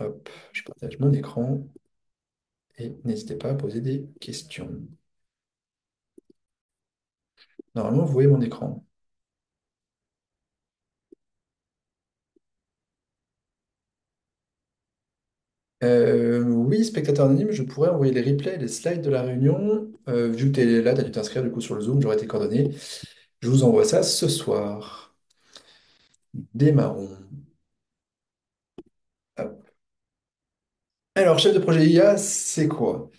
Hop, je partage mon écran et n'hésitez pas à poser des questions. Normalement, vous voyez mon écran. Oui, spectateur anonyme, je pourrais envoyer les replays et les slides de la réunion. Vu que tu es là, tu as dû t'inscrire du coup sur le Zoom, j'aurai tes coordonnées. Je vous envoie ça ce soir. Démarrons. Hop. Alors, chef de projet IA, c'est quoi?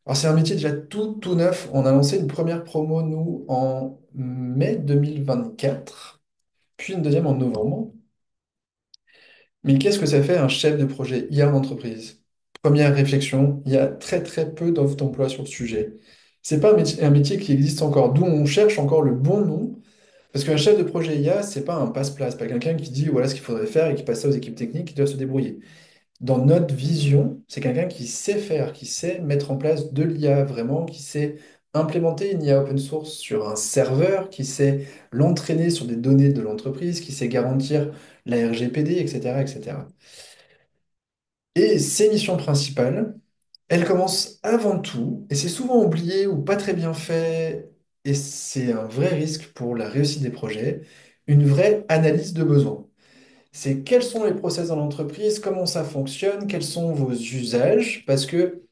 Alors, c'est un métier déjà tout neuf. On a lancé une première promo, nous, en mai 2024, puis une deuxième en novembre. Mais qu'est-ce que ça fait un chef de projet IA en entreprise? Première réflexion, il y a très peu d'offres d'emploi sur le sujet. C'est pas un métier qui existe encore, d'où on cherche encore le bon nom. Parce qu'un chef de projet IA, c'est pas un passe-place, pas quelqu'un qui dit voilà ce qu'il faudrait faire et qui passe ça aux équipes techniques qui doivent se débrouiller. Dans notre vision, c'est quelqu'un qui sait faire, qui sait mettre en place de l'IA vraiment, qui sait implémenter une IA open source sur un serveur, qui sait l'entraîner sur des données de l'entreprise, qui sait garantir la RGPD, etc., etc. Et ses missions principales, elles commencent avant tout, et c'est souvent oublié ou pas très bien fait, et c'est un vrai risque pour la réussite des projets, une vraie analyse de besoins. C'est quels sont les process dans l'entreprise, comment ça fonctionne, quels sont vos usages, parce que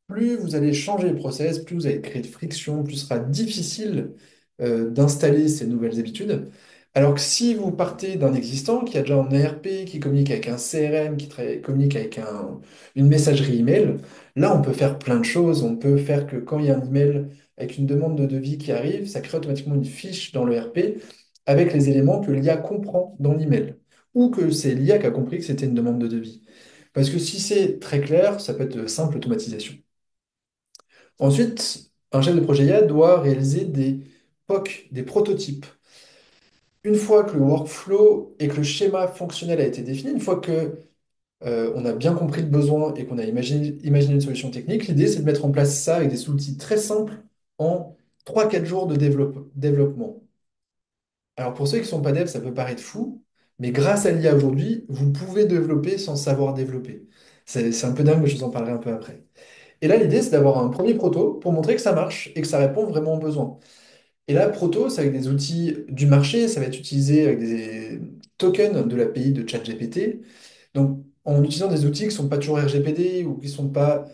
plus vous allez changer les process, plus vous allez créer de friction, plus ce sera difficile d'installer ces nouvelles habitudes. Alors que si vous partez d'un existant qui a déjà un ERP, qui communique avec un CRM, qui communique avec une messagerie email, là on peut faire plein de choses. On peut faire que quand il y a un email avec une demande de devis qui arrive, ça crée automatiquement une fiche dans le ERP avec les éléments que l'IA comprend dans l'email. Ou que c'est l'IA qui a compris que c'était une demande de devis. Parce que si c'est très clair, ça peut être de simple automatisation. Ensuite, un chef de projet IA doit réaliser des POC, des prototypes. Une fois que le workflow et que le schéma fonctionnel a été défini, une fois que on a bien compris le besoin et qu'on a imaginé une solution technique, l'idée c'est de mettre en place ça avec des outils très simples en 3 4 jours de développement. Alors pour ceux qui ne sont pas devs, ça peut paraître fou, mais grâce à l'IA aujourd'hui, vous pouvez développer sans savoir développer. C'est un peu dingue, mais je vous en parlerai un peu après. Et là, l'idée, c'est d'avoir un premier proto pour montrer que ça marche et que ça répond vraiment aux besoins. Et là, proto, c'est avec des outils du marché, ça va être utilisé avec des tokens de l'API de ChatGPT. Donc, en utilisant des outils qui ne sont pas toujours RGPD ou qui ne sont pas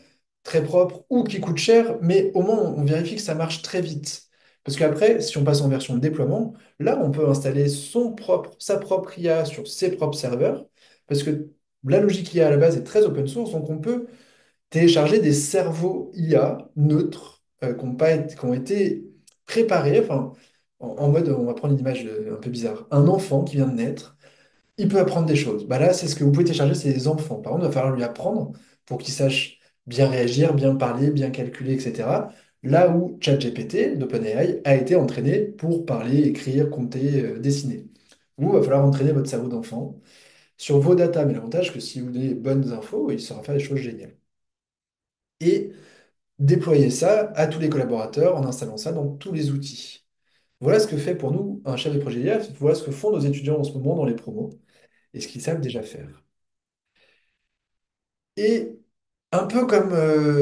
très propres ou qui coûtent cher, mais au moins on vérifie que ça marche très vite. Parce qu'après, si on passe en version de déploiement, là, on peut installer sa propre IA sur ses propres serveurs, parce que la logique IA à la base est très open source, donc on peut télécharger des cerveaux IA neutres qui ont été préparés, enfin, en mode, on va prendre une image un peu bizarre, un enfant qui vient de naître, il peut apprendre des choses. Bah là, c'est ce que vous pouvez télécharger, c'est les enfants. Par contre, il va falloir lui apprendre pour qu'il sache bien réagir, bien parler, bien calculer, etc. Là où ChatGPT d'OpenAI a été entraîné pour parler, écrire, compter, dessiner. Vous, il va falloir entraîner votre cerveau d'enfant sur vos datas. Mais l'avantage, c'est que si vous avez des bonnes infos, il saura faire des choses géniales. Et déployer ça à tous les collaborateurs en installant ça dans tous les outils. Voilà ce que fait pour nous un chef de projet IA. Voilà ce que font nos étudiants en ce moment dans les promos et ce qu'ils savent déjà faire. Et un peu comme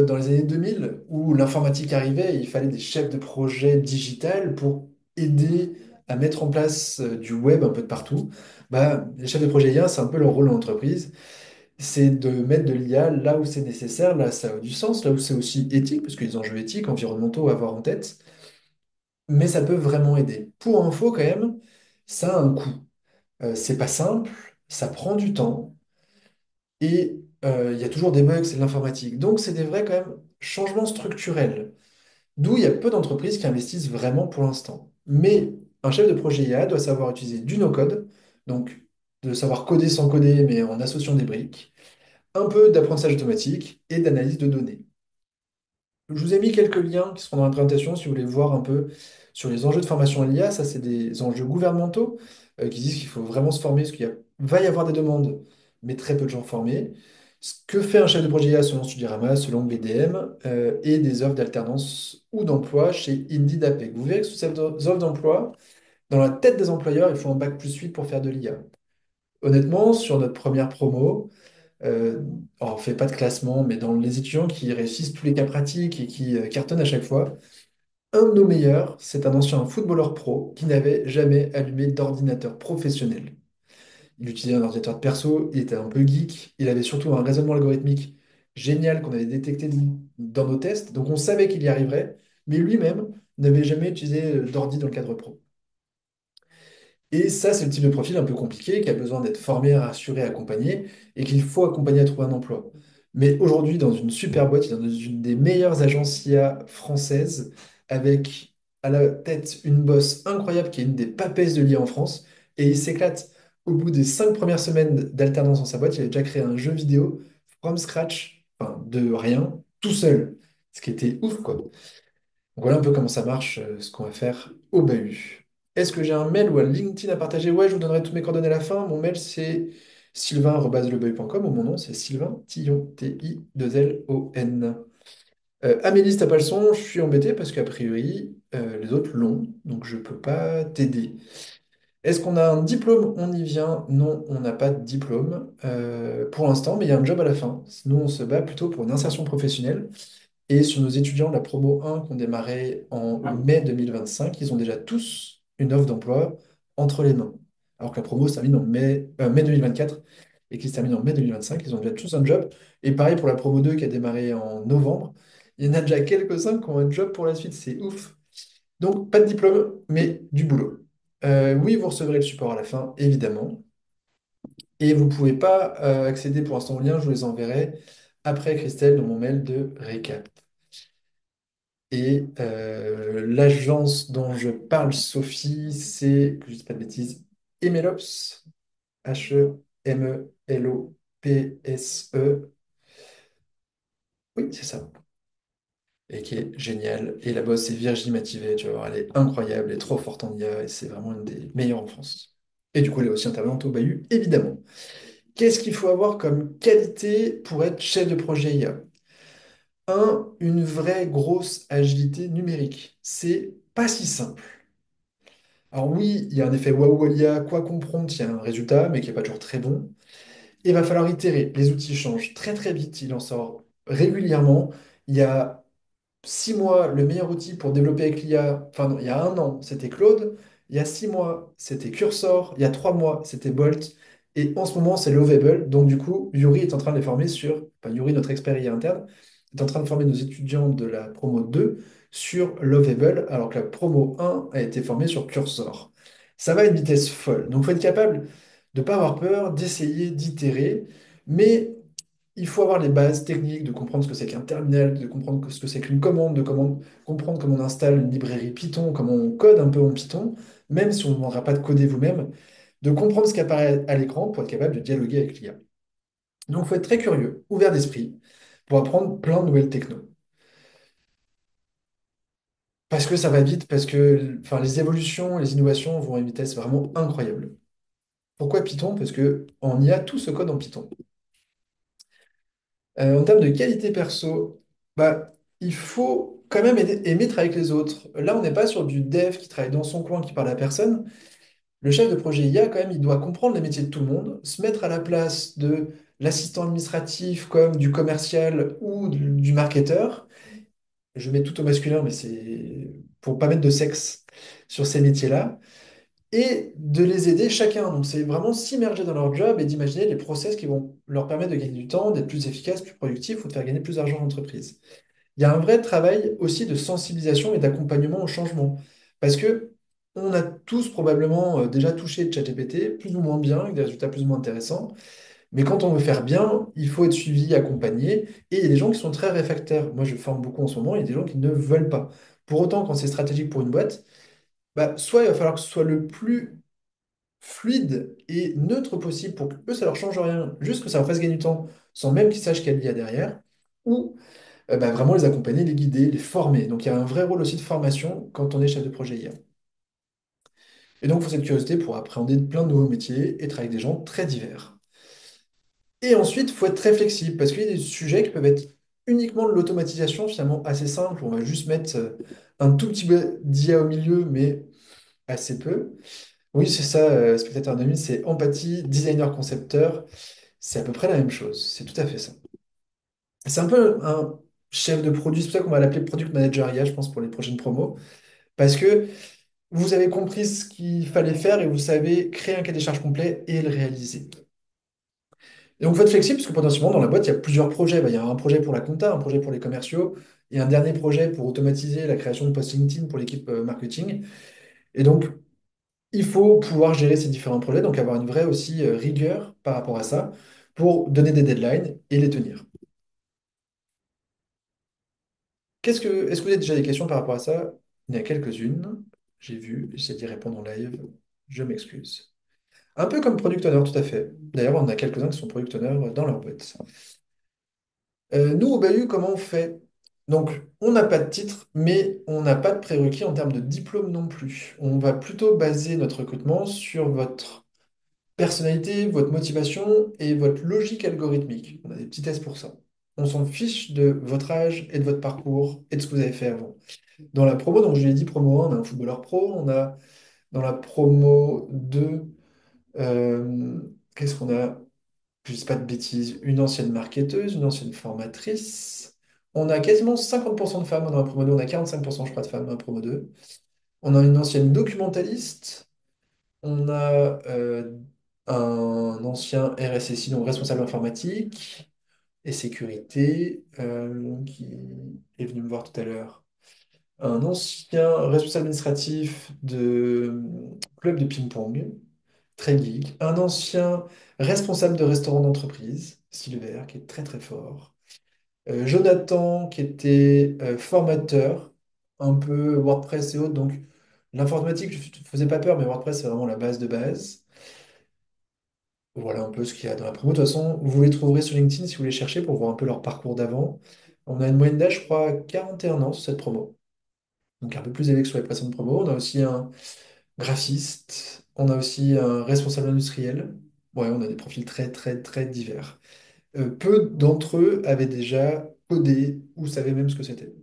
dans les années 2000, où l'informatique arrivait, et il fallait des chefs de projet digital pour aider à mettre en place du web un peu de partout. Bah, les chefs de projet IA, c'est un peu leur rôle en entreprise. C'est de mettre de l'IA là où c'est nécessaire, là ça a du sens, là où c'est aussi éthique, parce que les enjeux éthiques, environnementaux à avoir en tête, mais ça peut vraiment aider. Pour info, quand même, ça a un coût. C'est pas simple, ça prend du temps. Et il y a toujours des bugs, c'est de l'informatique. Donc, c'est des vrais quand même changements structurels. D'où il y a peu d'entreprises qui investissent vraiment pour l'instant. Mais un chef de projet IA doit savoir utiliser du no-code, donc de savoir coder sans coder, mais en associant des briques, un peu d'apprentissage automatique et d'analyse de données. Je vous ai mis quelques liens qui seront dans la présentation si vous voulez voir un peu sur les enjeux de formation à l'IA. Ça, c'est des enjeux gouvernementaux qui disent qu'il faut vraiment se former parce va y avoir des demandes, mais très peu de gens formés. Ce que fait un chef de projet IA selon Studirama, selon BDM, et des offres d'alternance ou d'emploi chez Indeed APEC. Vous verrez que sous ces offres d'emploi, dans la tête des employeurs, il faut un bac+8 pour faire de l'IA. Honnêtement, sur notre première promo, Euh, alors, on fait pas de classement, mais dans les étudiants qui réussissent tous les cas pratiques et qui cartonnent à chaque fois, un de nos meilleurs, c'est un ancien footballeur pro qui n'avait jamais allumé d'ordinateur professionnel. Il utilisait un ordinateur de perso, il était un peu geek, il avait surtout un raisonnement algorithmique génial qu'on avait détecté dans nos tests, donc on savait qu'il y arriverait, mais lui-même n'avait jamais utilisé d'ordi dans le cadre pro. Et ça, c'est le type de profil un peu compliqué, qui a besoin d'être formé, rassuré, accompagné, et qu'il faut accompagner à trouver un emploi. Mais aujourd'hui, dans une super boîte, il est dans une des meilleures agences IA françaises, avec à la tête une boss incroyable qui est une des papesses de l'IA en France, et il s'éclate. Au bout des 5 premières semaines d'alternance dans sa boîte, il a déjà créé un jeu vidéo from scratch, enfin de rien, tout seul. Ce qui était ouf, quoi. Voilà un peu comment ça marche, ce qu'on va faire au bahut. Est-ce que j'ai un mail ou un LinkedIn à partager? Ouais, je vous donnerai toutes mes coordonnées à la fin. Mon mail, c'est sylvain@lebahut.com ou mon nom, c'est Sylvain Tillon, Tillon. Amélie, si t'as pas le son, je suis embêté parce qu'a priori, les autres l'ont, donc je peux pas t'aider. Est-ce qu'on a un diplôme? On y vient. Non, on n'a pas de diplôme pour l'instant, mais il y a un job à la fin. Nous, on se bat plutôt pour une insertion professionnelle. Et sur nos étudiants de la promo 1 qui ont démarré en mai 2025, ils ont déjà tous une offre d'emploi entre les mains. Alors que la promo se termine en mai 2024 et qui se termine en mai 2025, ils ont déjà tous un job. Et pareil pour la promo 2 qui a démarré en novembre, il y en a déjà quelques-uns qui ont un job pour la suite, c'est ouf. Donc pas de diplôme, mais du boulot. Oui, vous recevrez le support à la fin, évidemment. Et vous ne pouvez pas accéder pour l'instant aux liens, je vous les enverrai après Christelle dans mon mail de récap. Et l'agence dont je parle, Sophie, c'est, que je ne dis pas de bêtises, Emelops, Hemelopse. Oui, c'est ça. Et qui est génial. Et la boss, c'est Virginie Mativet, tu vas voir, elle est incroyable, elle est trop forte en IA, et c'est vraiment une des meilleures en France. Et du coup, elle est aussi intervenante au Bahut, évidemment. Qu'est-ce qu'il faut avoir comme qualité pour être chef de projet IA? Un, une vraie grosse agilité numérique. C'est pas si simple. Alors oui, il y a un effet waouh Walia, quoi comprendre, il y a un résultat, mais qui n'est pas toujours très bon. Et il va falloir itérer. Les outils changent très très vite, il en sort régulièrement. Il y a 6 mois, le meilleur outil pour développer avec l'IA, enfin non, il y a un an, c'était Claude. Il y a 6 mois, c'était Cursor. Il y a 3 mois, c'était Bolt. Et en ce moment, c'est Lovable. Donc du coup, Yuri est en train de les former sur, enfin Yuri, notre expert IA interne, est en train de former nos étudiants de la promo 2 sur Lovable, alors que la promo 1 a été formée sur Cursor. Ça va à une vitesse folle. Donc il faut être capable de ne pas avoir peur, d'essayer, d'itérer. Mais il faut avoir les bases techniques, de comprendre ce que c'est qu'un terminal, de comprendre ce que c'est qu'une commande, comprendre comment on installe une librairie Python, comment on code un peu en Python, même si on ne demandera pas de coder vous-même, de comprendre ce qui apparaît à l'écran pour être capable de dialoguer avec l'IA. Donc, il faut être très curieux, ouvert d'esprit, pour apprendre plein de nouvelles technos. Parce que ça va vite, parce que enfin, les évolutions, les innovations vont à une vitesse vraiment incroyable. Pourquoi Python? Parce que en IA, tout se code en Python. En termes de qualité perso, bah, il faut quand même aimer travailler avec les autres. Là, on n'est pas sur du dev qui travaille dans son coin, qui parle à personne. Le chef de projet IA, quand même, il doit comprendre les métiers de tout le monde, se mettre à la place de l'assistant administratif comme du commercial ou du marketeur. Je mets tout au masculin, mais c'est pour pas mettre de sexe sur ces métiers-là. Et de les aider chacun. Donc, c'est vraiment s'immerger dans leur job et d'imaginer les process qui vont leur permettre de gagner du temps, d'être plus efficaces, plus productifs ou de faire gagner plus d'argent à l'entreprise. Il y a un vrai travail aussi de sensibilisation et d'accompagnement au changement. Parce que on a tous probablement déjà touché ChatGPT, plus ou moins bien, avec des résultats plus ou moins intéressants. Mais quand on veut faire bien, il faut être suivi, accompagné. Et il y a des gens qui sont très réfractaires. Moi, je forme beaucoup en ce moment, il y a des gens qui ne veulent pas. Pour autant, quand c'est stratégique pour une boîte, bah, soit il va falloir que ce soit le plus fluide et neutre possible pour que eux, ça leur change rien, juste que ça leur fasse gagner du temps, sans même qu'ils sachent qu'il y a derrière, ou bah, vraiment les accompagner, les guider, les former. Donc il y a un vrai rôle aussi de formation quand on est chef de projet IA. Et donc il faut cette curiosité pour appréhender plein de nouveaux métiers et travailler avec des gens très divers. Et ensuite, il faut être très flexible parce qu'il y a des sujets qui peuvent être uniquement de l'automatisation, finalement assez simple. On va juste mettre un tout petit peu d'IA au milieu, mais assez peu. Oui, c'est ça, spectateur 2000, c'est empathie, designer, concepteur. C'est à peu près la même chose. C'est tout à fait ça. C'est un peu un chef de produit, c'est pour ça qu'on va l'appeler Product Manager IA, je pense, pour les prochaines promos. Parce que vous avez compris ce qu'il fallait faire et vous savez créer un cahier des charges complet et le réaliser. Et donc, vous êtes flexible parce que potentiellement, dans la boîte, il y a plusieurs projets. Bah, il y a un projet pour la compta, un projet pour les commerciaux et un dernier projet pour automatiser la création de posts LinkedIn pour l'équipe marketing. Et donc, il faut pouvoir gérer ces différents projets, donc avoir une vraie aussi rigueur par rapport à ça pour donner des deadlines et les tenir. Est-ce que vous avez déjà des questions par rapport à ça? Il y en a quelques-unes. J'ai vu, j'essaie d'y répondre en live. Je m'excuse. Un peu comme product owner, tout à fait. D'ailleurs, on en a quelques-uns qui sont product owner dans leur boîte. Nous, au Bahut, comment on fait? Donc, on n'a pas de titre, mais on n'a pas de prérequis en termes de diplôme non plus. On va plutôt baser notre recrutement sur votre personnalité, votre motivation et votre logique algorithmique. On a des petits tests pour ça. On s'en fiche de votre âge et de votre parcours et de ce que vous avez fait avant. Dans la promo, donc je l'ai dit, promo 1, on a un footballeur pro. On a dans la promo 2, qu'est-ce qu'on a? Je ne dis pas de bêtises, une ancienne marketeuse, une ancienne formatrice. On a quasiment 50% de femmes dans la promo 2, on a 45% je crois de femmes dans la promo 2. On a une ancienne documentaliste, on a un ancien RSSI, donc responsable informatique et sécurité, qui est venu me voir tout à l'heure. Un ancien responsable administratif de club de ping-pong, très geek. Un ancien responsable de restaurant d'entreprise, Silver, qui est très très fort. Jonathan, qui était formateur, un peu WordPress et autres. Donc l'informatique ne faisait pas peur, mais WordPress, c'est vraiment la base de base. Voilà un peu ce qu'il y a dans la promo. De toute façon, vous les trouverez sur LinkedIn si vous les cherchez pour voir un peu leur parcours d'avant. On a une moyenne d'âge, je crois, 41 ans sur cette promo. Donc un peu plus élevé que sur les précédentes promos. On a aussi un graphiste, on a aussi un responsable industriel. Ouais, on a des profils très très très divers. Peu d'entre eux avaient déjà codé ou savaient même ce que c'était.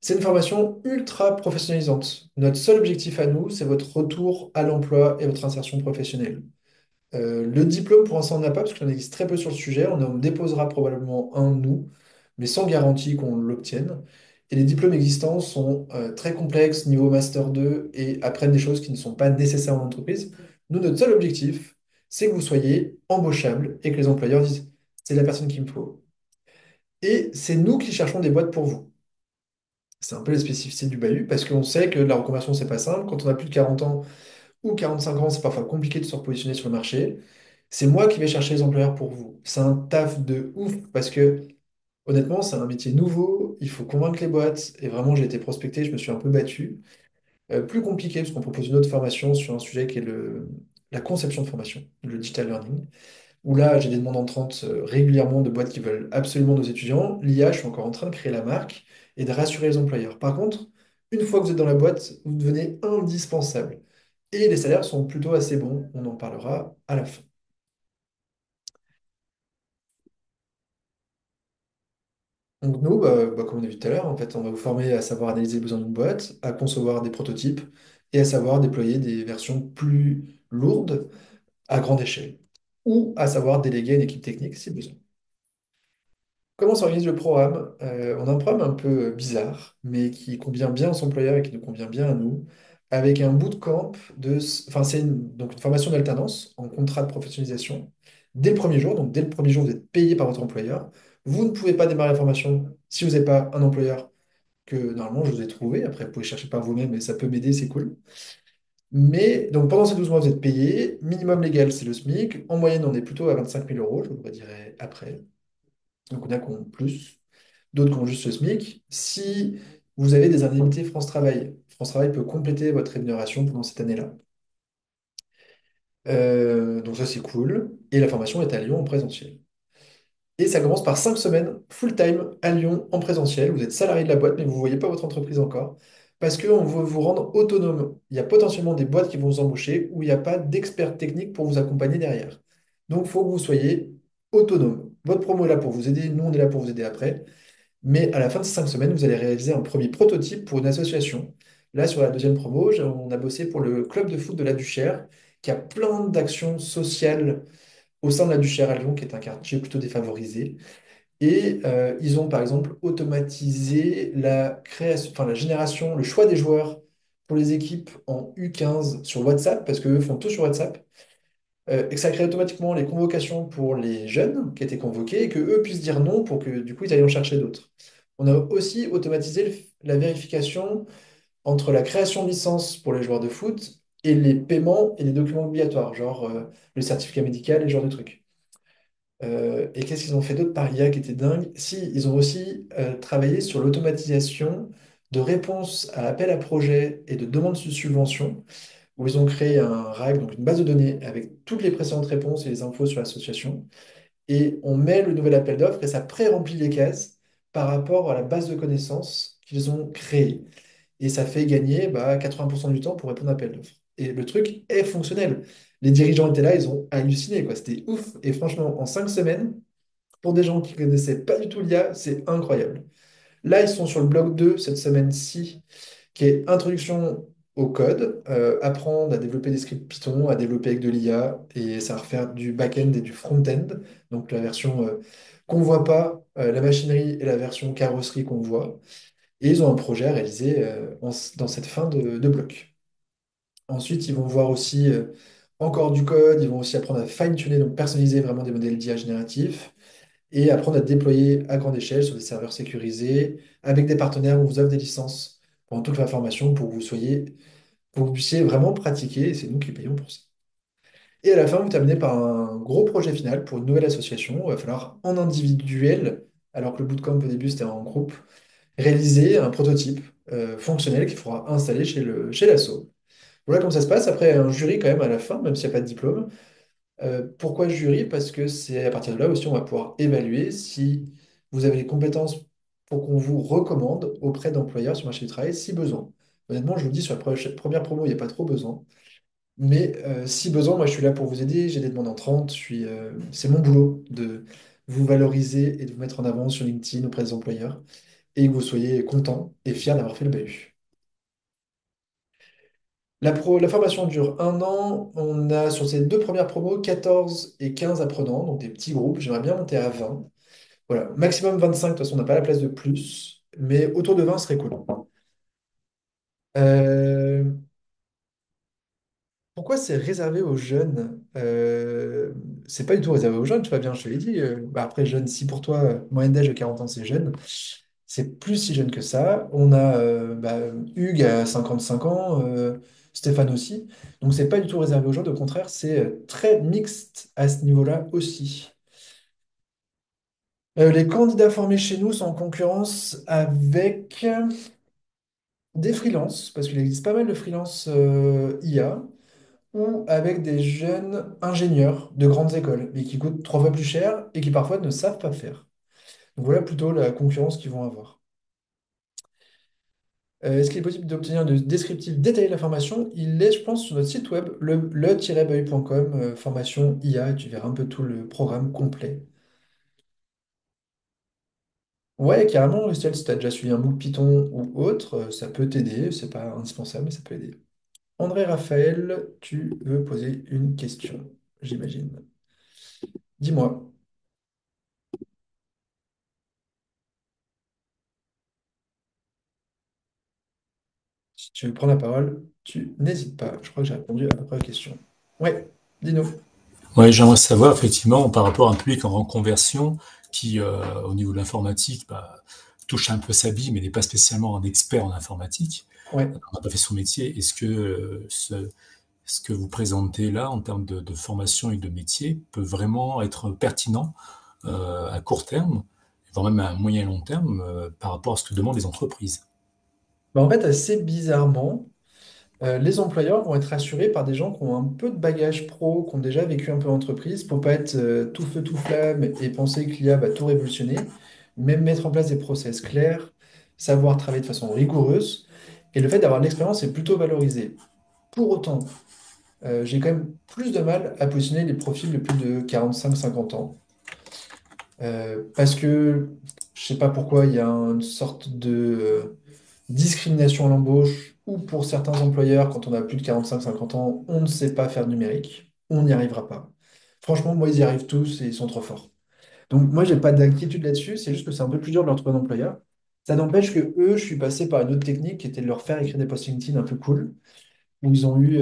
C'est une formation ultra professionnalisante. Notre seul objectif à nous, c'est votre retour à l'emploi et votre insertion professionnelle. Le diplôme, pour l'instant, on n'a pas, parce qu'il en existe très peu sur le sujet. On en déposera probablement un, nous, mais sans garantie qu'on l'obtienne. Et les diplômes existants sont très complexes, niveau Master 2, et apprennent des choses qui ne sont pas nécessaires en entreprise. Nous, notre seul objectif, c'est que vous soyez embauchable et que les employeurs disent, c'est la personne qu'il me faut. Et c'est nous qui cherchons des boîtes pour vous. C'est un peu la spécificité du bahut, parce qu'on sait que la reconversion, c'est pas simple. Quand on a plus de 40 ans ou 45 ans, c'est parfois compliqué de se repositionner sur le marché. C'est moi qui vais chercher les employeurs pour vous. C'est un taf de ouf parce que honnêtement, c'est un métier nouveau. Il faut convaincre les boîtes. Et vraiment, j'ai été prospecté, je me suis un peu battu. Plus compliqué parce qu'on propose une autre formation sur un sujet qui est la conception de formation, le digital learning. Où là, j'ai des demandes entrantes régulièrement de boîtes qui veulent absolument nos étudiants. L'IA, je suis encore en train de créer la marque et de rassurer les employeurs. Par contre, une fois que vous êtes dans la boîte, vous devenez indispensable. Et les salaires sont plutôt assez bons. On en parlera à la fin. Donc nous, comme on a vu tout à l'heure, en fait, on va vous former à savoir analyser les besoins d'une boîte, à concevoir des prototypes et à savoir déployer des versions plus lourdes à grande échelle, ou à savoir déléguer une équipe technique si besoin. Comment s'organise le programme? On a un programme un peu bizarre, mais qui convient bien aux employeurs et qui nous convient bien à nous, avec un bootcamp enfin, c'est donc une formation d'alternance en contrat de professionnalisation dès le premier jour. Donc, dès le premier jour, vous êtes payé par votre employeur. Vous ne pouvez pas démarrer la formation si vous n'avez pas un employeur que normalement je vous ai trouvé. Après, vous pouvez chercher par vous-même et ça peut m'aider, c'est cool. Mais donc, pendant ces 12 mois, vous êtes payé. Minimum légal, c'est le SMIC. En moyenne, on est plutôt à 25 000 euros, je vous le redirai après. Donc, on a qu'on plus. D'autres qui ont juste le SMIC. Si vous avez des indemnités France Travail, France Travail peut compléter votre rémunération pendant cette année-là. Donc ça, c'est cool. Et la formation est à Lyon en présentiel. Et ça commence par 5 semaines full-time à Lyon en présentiel. Vous êtes salarié de la boîte, mais vous ne voyez pas votre entreprise encore. Parce qu'on veut vous rendre autonome. Il y a potentiellement des boîtes qui vont vous embaucher où il n'y a pas d'expert technique pour vous accompagner derrière. Donc, il faut que vous soyez autonome. Votre promo est là pour vous aider, nous, on est là pour vous aider après. Mais à la fin de ces 5 semaines, vous allez réaliser un premier prototype pour une association. Là, sur la deuxième promo, on a bossé pour le club de foot de la Duchère, qui a plein d'actions sociales au sein de la Duchère à Lyon, qui est un quartier plutôt défavorisé. Et ils ont par exemple automatisé la création, enfin la génération, le choix des joueurs pour les équipes en U15 sur WhatsApp, parce qu'eux font tout sur WhatsApp, et que ça crée automatiquement les convocations pour les jeunes qui étaient convoqués, et que eux puissent dire non pour que du coup ils aillent en chercher d'autres. On a aussi automatisé la vérification entre la création de licence pour les joueurs de foot et les paiements et les documents obligatoires, genre le certificat médical et ce genre de trucs. Et qu'est-ce qu'ils ont fait d'autre par IA qui était dingue? Si, ils ont aussi travaillé sur l'automatisation de réponses à appel à projet et de demandes de subvention, où ils ont créé un RAG, donc une base de données avec toutes les précédentes réponses et les infos sur l'association. Et on met le nouvel appel d'offres et ça pré-remplit les cases par rapport à la base de connaissances qu'ils ont créée. Et ça fait gagner 80% du temps pour répondre à l'appel d'offres. Et le truc est fonctionnel. Les dirigeants étaient là, ils ont halluciné, quoi. C'était ouf. Et franchement, en 5 semaines, pour des gens qui ne connaissaient pas du tout l'IA, c'est incroyable. Là, ils sont sur le bloc 2 cette semaine-ci, qui est introduction au code, apprendre à développer des scripts Python, à développer avec de l'IA, et ça va refaire du back-end et du front-end, donc la version qu'on ne voit pas, la machinerie et la version carrosserie qu'on voit. Et ils ont un projet à réaliser dans cette fin de bloc. Ensuite, ils vont voir aussi encore du code, ils vont aussi apprendre à fine-tuner, donc personnaliser vraiment des modèles d'IA génératifs et apprendre à déployer à grande échelle sur des serveurs sécurisés avec des partenaires où on vous offre des licences pendant toute la formation pour que vous puissiez vraiment pratiquer et c'est nous qui payons pour ça. Et à la fin, vous terminez par un gros projet final pour une nouvelle association. Il va falloir en individuel, alors que le bootcamp au début c'était en groupe, réaliser un prototype fonctionnel qu'il faudra installer chez l'asso. Voilà comment ça se passe. Après, un jury quand même à la fin, même s'il n'y a pas de diplôme. Pourquoi jury? Parce que c'est à partir de là aussi on va pouvoir évaluer si vous avez les compétences pour qu'on vous recommande auprès d'employeurs sur le marché du travail si besoin. Honnêtement, je vous le dis, sur la première promo, il n'y a pas trop besoin. Mais si besoin, moi je suis là pour vous aider. J'ai des demandes entrantes. C'est mon boulot de vous valoriser et de vous mettre en avant sur LinkedIn auprès des employeurs et que vous soyez content et fier d'avoir fait le BAHU. La formation dure 1 an. On a sur ces deux premières promos 14 et 15 apprenants, donc des petits groupes. J'aimerais bien monter à 20. Voilà, maximum 25, de toute façon, on n'a pas la place de plus, mais autour de 20 serait cool. Euh, Pourquoi c'est réservé aux jeunes? C'est pas du tout réservé aux jeunes, tu vois bien, je te l'ai dit. Après, jeune, si pour toi, moyenne d'âge de 40 ans, c'est jeune, c'est plus si jeune que ça. On a Hugues à 55 ans, Stéphane aussi. Donc, c'est pas du tout réservé aux jeunes, au contraire, c'est très mixte à ce niveau-là aussi. Les candidats formés chez nous sont en concurrence avec des freelances, parce qu'il existe pas mal de freelances IA, ou avec des jeunes ingénieurs de grandes écoles, mais qui coûtent 3 fois plus cher et qui parfois ne savent pas faire. Donc voilà plutôt la concurrence qu'ils vont avoir. Est-ce qu'il est possible d'obtenir un descriptif détaillé de la formation? Il est, je pense, sur notre site web, le-baeu.com, formation IA, et tu verras un peu tout le programme complet. Ouais, carrément, Estelle, si tu as déjà suivi un MOOC Python ou autre, ça peut t'aider, c'est pas indispensable, mais ça peut aider. André Raphaël, tu veux poser une question, j'imagine. Dis-moi, si tu veux prendre la parole, tu n'hésites pas. Je crois que j'ai répondu à peu près à la question. Ouais, dis-nous. Ouais, j'aimerais savoir effectivement par rapport à un public en reconversion qui, au niveau de l'informatique, touche un peu sa vie, mais n'est pas spécialement un expert en informatique. Ouais. On n'a pas fait son métier. Ce que vous présentez là en termes de formation et de métier peut vraiment être pertinent à court terme, voire même à moyen et long terme, par rapport à ce que demandent les entreprises. En fait, assez bizarrement, les employeurs vont être assurés par des gens qui ont un peu de bagage pro, qui ont déjà vécu un peu en entreprise, pour pas être tout feu, tout flamme et penser que l'IA va tout révolutionner, même mettre en place des process clairs, savoir travailler de façon rigoureuse. Et le fait d'avoir de l'expérience est plutôt valorisé. Pour autant, j'ai quand même plus de mal à positionner les profils de plus de 45-50 ans. Parce que je sais pas pourquoi il y a une sorte de discrimination à l'embauche ou pour certains employeurs, quand on a plus de 45-50 ans, on ne sait pas faire de numérique, on n'y arrivera pas. Franchement, moi, ils y arrivent tous et ils sont trop forts. Donc, moi, j'ai pas d'inquiétude là-dessus. C'est juste que c'est un peu plus dur de leur trouver un employeur. Ça n'empêche que eux, je suis passé par une autre technique qui était de leur faire écrire des posts LinkedIn un peu cool, où ils ont eu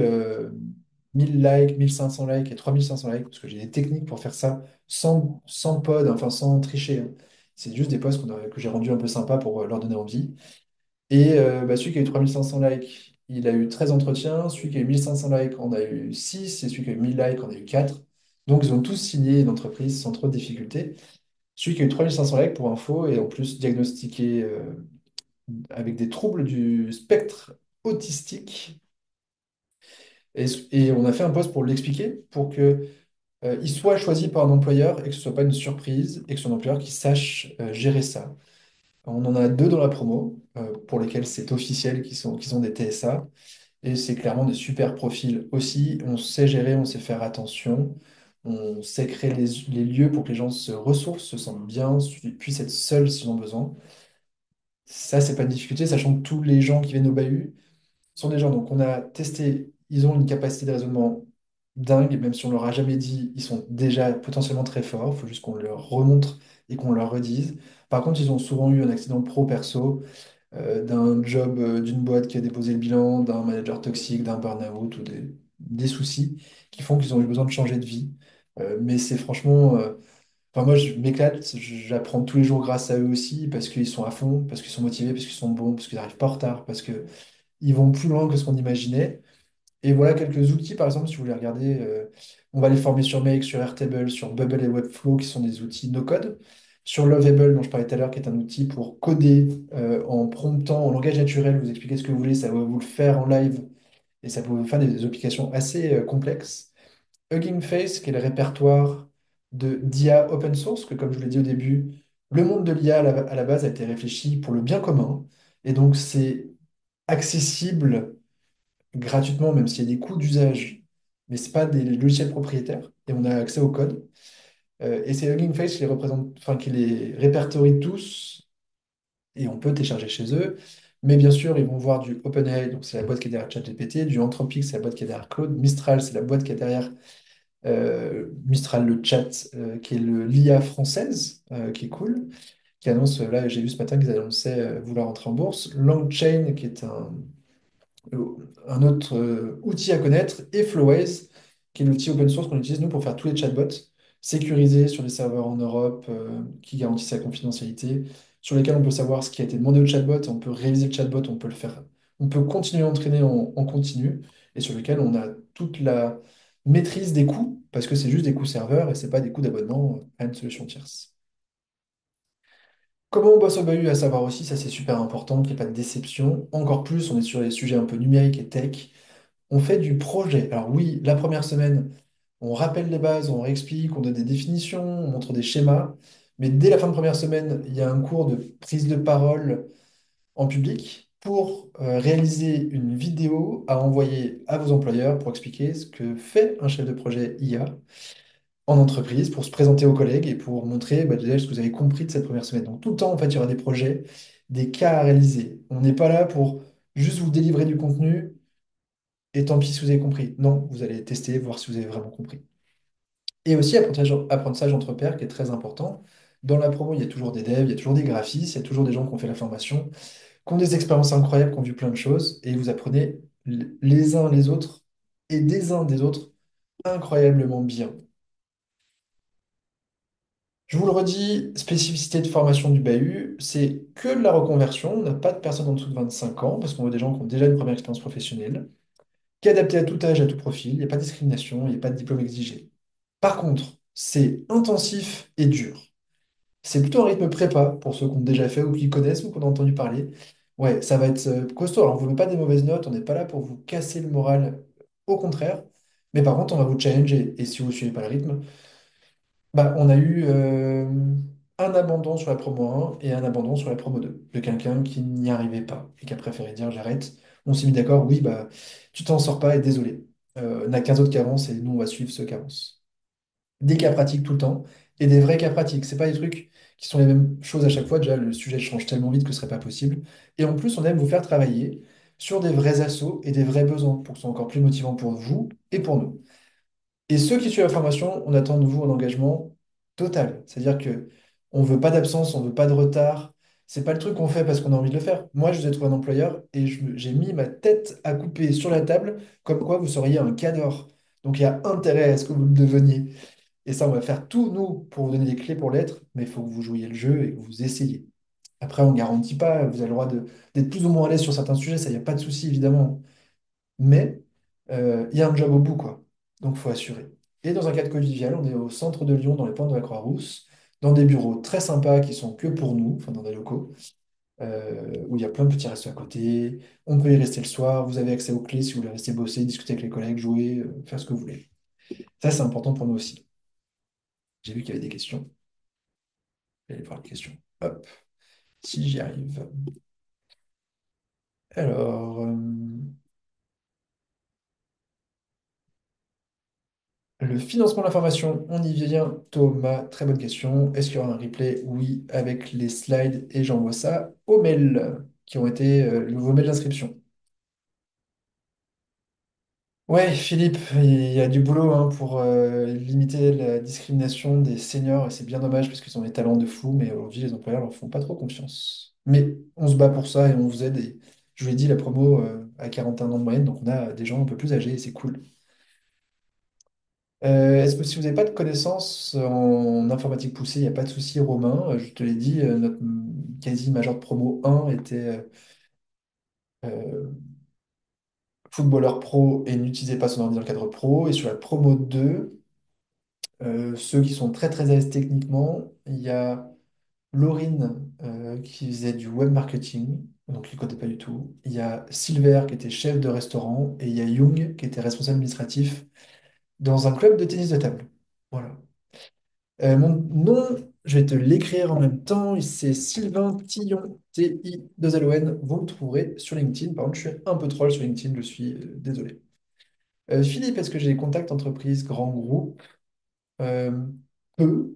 1000 likes, 1500 likes et 3500 likes, parce que j'ai des techniques pour faire ça sans pod, enfin sans tricher, hein. C'est juste des posts que j'ai rendus un peu sympas pour leur donner envie. Et bah, celui qui a eu 3500 likes, il a eu 13 entretiens. Celui qui a eu 1500 likes, on a eu 6. Et celui qui a eu 1000 likes, on a eu 4. Donc, ils ont tous signé une entreprise sans trop de difficultés. Celui qui a eu 3500 likes, pour info, est en plus diagnostiqué avec des troubles du spectre autistique. Et on a fait un post pour l'expliquer, pour que il soit choisi par un employeur et que ce soit pas une surprise et que ce soit un employeur qui sache gérer ça. On en a deux dans la promo pour lesquels c'est officiel qui sont des TSA. Et c'est clairement des super profils aussi. On sait gérer, on sait faire attention, on sait créer les lieux pour que les gens se ressourcent, se sentent bien, puissent être seuls s'ils ont besoin. Ça, c'est pas une difficulté, sachant que tous les gens qui viennent au bahut sont des gens. Donc, on a testé, ils ont une capacité de raisonnement dingue, même si on leur a jamais dit, ils sont déjà potentiellement très forts. Il faut juste qu'on leur remontre et qu'on leur redise. Par contre, ils ont souvent eu un accident pro-perso, d'un job d'une boîte qui a déposé le bilan, d'un manager toxique, d'un burn-out ou des soucis qui font qu'ils ont eu besoin de changer de vie. Mais c'est franchement. Enfin, moi, je m'éclate, j'apprends tous les jours grâce à eux aussi, parce qu'ils sont à fond, parce qu'ils sont motivés, parce qu'ils sont bons, parce qu'ils n'arrivent pas en retard, parce qu'ils vont plus loin que ce qu'on imaginait. Et voilà quelques outils, par exemple, si vous voulez regarder, on va les former sur Make, sur Airtable, sur Bubble et Webflow, qui sont des outils no-code. Sur Lovable, dont je parlais tout à l'heure, qui est un outil pour coder en promptant, en langage naturel, vous expliquez ce que vous voulez, ça va vous le faire en live, et ça peut vous faire des applications assez complexes. Hugging Face, qui est le répertoire d'IA open source, que comme je vous l'ai dit au début, le monde de l'IA à la base a été réfléchi pour le bien commun, et donc c'est accessible gratuitement, même s'il y a des coûts d'usage, mais ce pas des logiciels propriétaires, et on a accès au code. Et c'est Hugging Face qui les représente, enfin, qui les répertorie tous, et on peut télécharger chez eux. Mais bien sûr, ils vont voir du OpenAI, donc c'est la boîte qui est derrière ChatGPT, du Anthropic, c'est la boîte qui est derrière Claude, Mistral, c'est la boîte qui est derrière Mistral, le chat, qui est l'IA française, qui est cool, qui annonce, là j'ai vu ce matin qu'ils annonçaient vouloir entrer en bourse, LangChain, qui est un autre outil à connaître, et Flowways, qui est l'outil open source qu'on utilise nous pour faire tous les chatbots sécurisés sur des serveurs en Europe qui garantissent la confidentialité, sur lesquels on peut savoir ce qui a été demandé au chatbot, on peut réviser le chatbot, on peut le faire, on peut continuer à entraîner en continu, et sur lequel on a toute la maîtrise des coûts, parce que c'est juste des coûts serveurs et c'est pas des coûts d'abonnement à une solution tierce. Comment on bosse au bahut, à savoir aussi, ça c'est super important, qu'il n'y ait pas de déception. Encore plus, on est sur des sujets un peu numériques et tech. On fait du projet. Alors oui, la première semaine, on rappelle les bases, on réexplique, on donne des définitions, on montre des schémas. Mais dès la fin de première semaine, il y a un cours de prise de parole en public pour réaliser une vidéo à envoyer à vos employeurs pour expliquer ce que fait un chef de projet IA en entreprise, pour se présenter aux collègues et pour montrer bah, déjà ce que vous avez compris de cette première semaine. Donc tout le temps, en fait, il y aura des projets, des cas à réaliser. On n'est pas là pour juste vous délivrer du contenu et tant pis si vous avez compris. Non, vous allez tester, voir si vous avez vraiment compris. Et aussi apprentissage entre pairs qui est très important. Dans la promo, il y a toujours des devs, il y a toujours des graphistes, il y a toujours des gens qui ont fait la formation, qui ont des expériences incroyables, qui ont vu plein de choses, et vous apprenez les uns les autres et des uns des autres incroyablement bien. Je vous le redis, spécificité de formation du bahut, c'est que de la reconversion. On n'a pas de personnes en dessous de 25 ans, parce qu'on veut des gens qui ont déjà une première expérience professionnelle, qui est adaptée à tout âge, à tout profil. Il n'y a pas de discrimination, il n'y a pas de diplôme exigé. Par contre, c'est intensif et dur. C'est plutôt un rythme prépa pour ceux qui ont déjà fait ou qui connaissent ou qui en ont entendu parler. Ouais, ça va être costaud. Alors, on ne vous met pas des mauvaises notes, on n'est pas là pour vous casser le moral, au contraire. Mais par contre, on va vous challenger. Et si vous ne suivez pas le rythme, bah, on a eu un abandon sur la promo 1 et un abandon sur la promo 2 de quelqu'un qui n'y arrivait pas et qui a préféré dire j'arrête. On s'est mis d'accord, oui, bah, tu t'en sors pas et désolé. On n'a 15 autres qui avancent et nous, on va suivre ceux qui avancent. Des cas pratiques tout le temps et des vrais cas pratiques. C'est pas des trucs qui sont les mêmes choses à chaque fois. Déjà, le sujet change tellement vite que ce serait pas possible. Et en plus, on aime vous faire travailler sur des vrais assos et des vrais besoins pour que ce soit encore plus motivant pour vous et pour nous. Et ceux qui suivent la formation, on attend de vous un engagement total. C'est-à-dire que on veut pas d'absence, on veut pas de retard. C'est pas le truc qu'on fait parce qu'on a envie de le faire. Moi, je vous ai trouvé un employeur et j'ai mis ma tête à couper sur la table comme quoi vous seriez un cadre. Donc il y a intérêt à ce que vous le deveniez. Et ça, on va faire tout, nous, pour vous donner les clés pour l'être, mais il faut que vous jouiez le jeu et que vous essayiez. Après, on ne garantit pas, vous avez le droit d'être plus ou moins à l'aise sur certains sujets, ça, il n'y a pas de souci, évidemment. Mais il y a un job au bout, quoi. Donc, il faut assurer. Et dans un cadre convivial, on est au centre de Lyon, dans les pentes de la Croix-Rousse, dans des bureaux très sympas qui sont que pour nous, enfin dans des locaux, où il y a plein de petits restos à côté. On peut y rester le soir, vous avez accès aux clés si vous voulez rester bosser, discuter avec les collègues, jouer, faire ce que vous voulez. Ça, c'est important pour nous aussi. J'ai vu qu'il y avait des questions. Je vais aller voir les questions. Hop, si j'y arrive. Alors, le financement de l'information, on y vient. Thomas, très bonne question. Est-ce qu'il y aura un replay? Oui, avec les slides et j'envoie ça aux mails qui ont été vos mails d'inscription. Ouais, Philippe, il y a du boulot hein, pour limiter la discrimination des seniors et c'est bien dommage parce qu'ils ont des talents de fou, mais aujourd'hui les employeurs leur font pas trop confiance. Mais on se bat pour ça et on vous aide. Et je vous l'ai dit, la promo à 41 ans de moyenne, donc on a des gens un peu plus âgés et c'est cool. Est-ce que si vous n'avez pas de connaissances en informatique poussée, il n'y a pas de souci, Romain. Je te l'ai dit, notre quasi major de promo 1 était euh, footballeur pro et n'utilisait pas son ordi dans le cadre pro. Et sur la promo 2, ceux qui sont très très à l'aise techniquement, il y a Laurine qui faisait du web marketing, donc il ne connaît pas du tout. Il y a Silver qui était chef de restaurant et il y a Young qui était responsable administratif dans un club de tennis de table. Voilà. Mon nom, je vais te l'écrire en même temps. C'est Sylvain Tillon, T-I-2-L-O-N. Vous me trouverez sur LinkedIn. Par contre, je suis un peu troll sur LinkedIn, je suis désolé. Philippe, est-ce que j'ai des contacts entreprises, grands groupes? Euh, peu.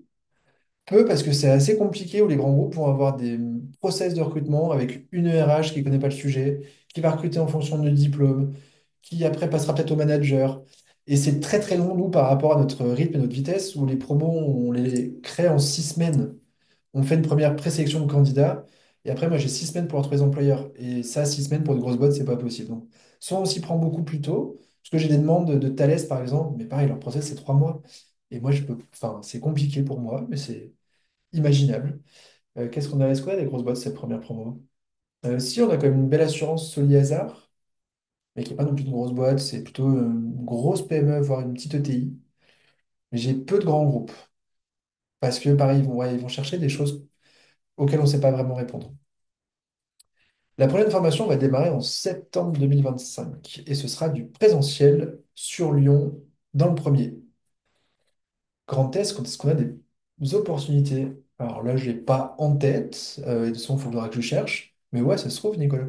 Peu parce que c'est assez compliqué où les grands groupes vont avoir des process de recrutement avec une RH qui ne connaît pas le sujet, qui va recruter en fonction du diplôme, qui après passera peut-être au manager. Et c'est très très long, nous, par rapport à notre rythme et notre vitesse, où les promos, on les crée en 6 semaines. On fait une première présélection de candidats, et après, moi, j'ai 6 semaines pour retrouver les employeurs. Et ça, 6 semaines pour une grosse boîte, c'est pas possible. Donc, soit on s'y prend beaucoup plus tôt, parce que j'ai des demandes de Thales, par exemple, mais pareil, leur process, c'est 3 mois. Et moi, je peux, enfin, c'est compliqué pour moi, mais c'est imaginable. Qu'est-ce qu'on a? Est-ce qu'on a des grosses boîtes, cette première promo? Si, on a quand même une belle assurance Soli Hazard, mais qui n'est pas non plus une grosse boîte, c'est plutôt une grosse PME, voire une petite ETI. Mais j'ai peu de grands groupes, parce que pareil, ouais, ils vont chercher des choses auxquelles on ne sait pas vraiment répondre. La prochaine formation va démarrer en septembre 2025 et ce sera du présentiel sur Lyon dans le premier. Grand Est, quand est-ce qu'on a des opportunités? Alors là, je ne l'ai pas en tête, et de toute façon, il faudra que je cherche. Mais ouais, ça se trouve, Nicolas.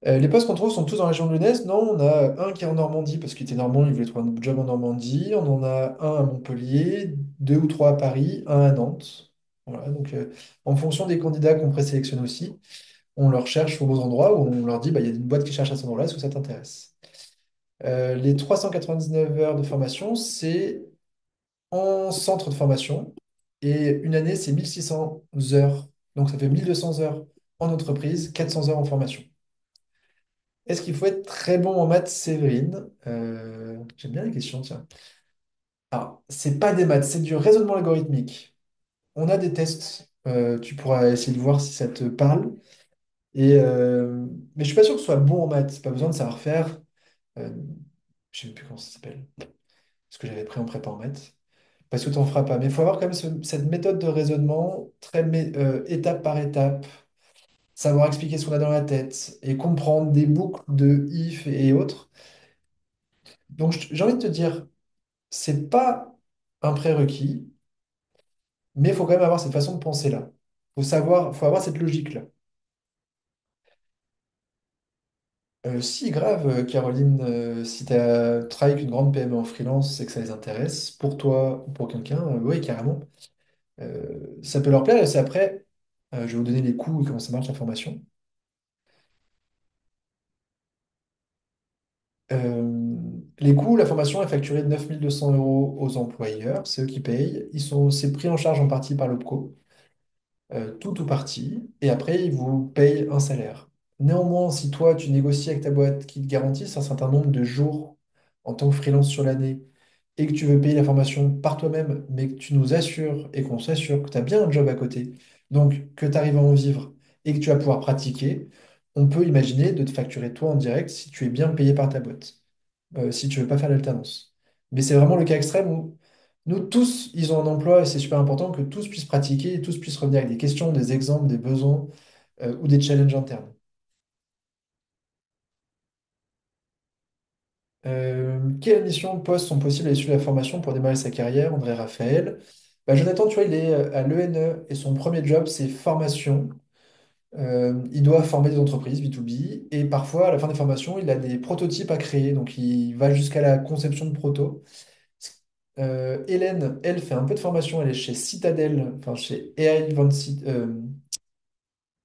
Les postes qu'on trouve sont tous dans la région lyonnaise. Non, on a un qui est en Normandie parce qu'il était normand, il voulait trouver un job en Normandie. On en a un à Montpellier, deux ou trois à Paris, un à Nantes. Voilà, donc en fonction des candidats qu'on présélectionne aussi, on leur cherche aux bons endroits où on leur dit bah, il y a une boîte qui cherche à cet endroit-là, est-ce que ça t'intéresse? Les 399 heures de formation, c'est en centre de formation et une année, c'est 1600 heures. Donc ça fait 1200 heures en entreprise, 400 heures en formation. Est-ce qu'il faut être très bon en maths, Séverine? J'aime bien les questions, tiens. Alors, c'est pas des maths, c'est du raisonnement algorithmique. On a des tests, tu pourras essayer de voir si ça te parle. Mais je suis pas sûr que ce soit bon en maths, pas besoin de savoir faire. Euh, je sais même plus comment ça s'appelle, ce que j'avais pris en prépa en maths. Parce que tu n'en feras pas. Mais il faut avoir quand même cette méthode de raisonnement très étape par étape, savoir expliquer ce qu'on a dans la tête et comprendre des boucles de if et autres. Donc j'ai envie de te dire, c'est pas un prérequis, mais il faut quand même avoir cette façon de penser là. Faut savoir, faut avoir cette logique-là. Si, grave, Caroline, si tu as travaillé avec une grande PME en freelance, c'est que ça les intéresse. Pour toi ou pour quelqu'un, oui, carrément. Ça peut leur plaire. Et c'est après, je vais vous donner les coûts et comment ça marche la formation. Les coûts, la formation est facturée de 9 200 € aux employeurs, c'est eux qui payent. C'est pris en charge en partie par l'OPCO, tout ou partie, et après, ils vous payent un salaire. Néanmoins, si toi, tu négocies avec ta boîte qui te garantisse un certain nombre de jours en tant que freelance sur l'année, et que tu veux payer la formation par toi-même, mais que tu nous assures et qu'on s'assure que tu as bien un job à côté, donc que tu arrives à en vivre et que tu vas pouvoir pratiquer, on peut imaginer de te facturer toi en direct si tu es bien payé par ta boîte, si tu veux pas faire l'alternance. Mais c'est vraiment le cas extrême où nous tous, ils ont un emploi et c'est super important que tous puissent pratiquer et tous puissent revenir avec des questions, des exemples, des besoins ou des challenges internes. Quelles missions, postes sont possibles à l'issue de la formation pour démarrer sa carrière? André Raphaël. Bah, Jonathan, tu vois, il est à l'ENE et son premier job, c'est formation. Il doit former des entreprises B2B et parfois, à la fin des formations, il a des prototypes à créer. Donc, il va jusqu'à la conception de proto. Hélène, elle, fait un peu de formation. Elle est chez Citadel, enfin chez AI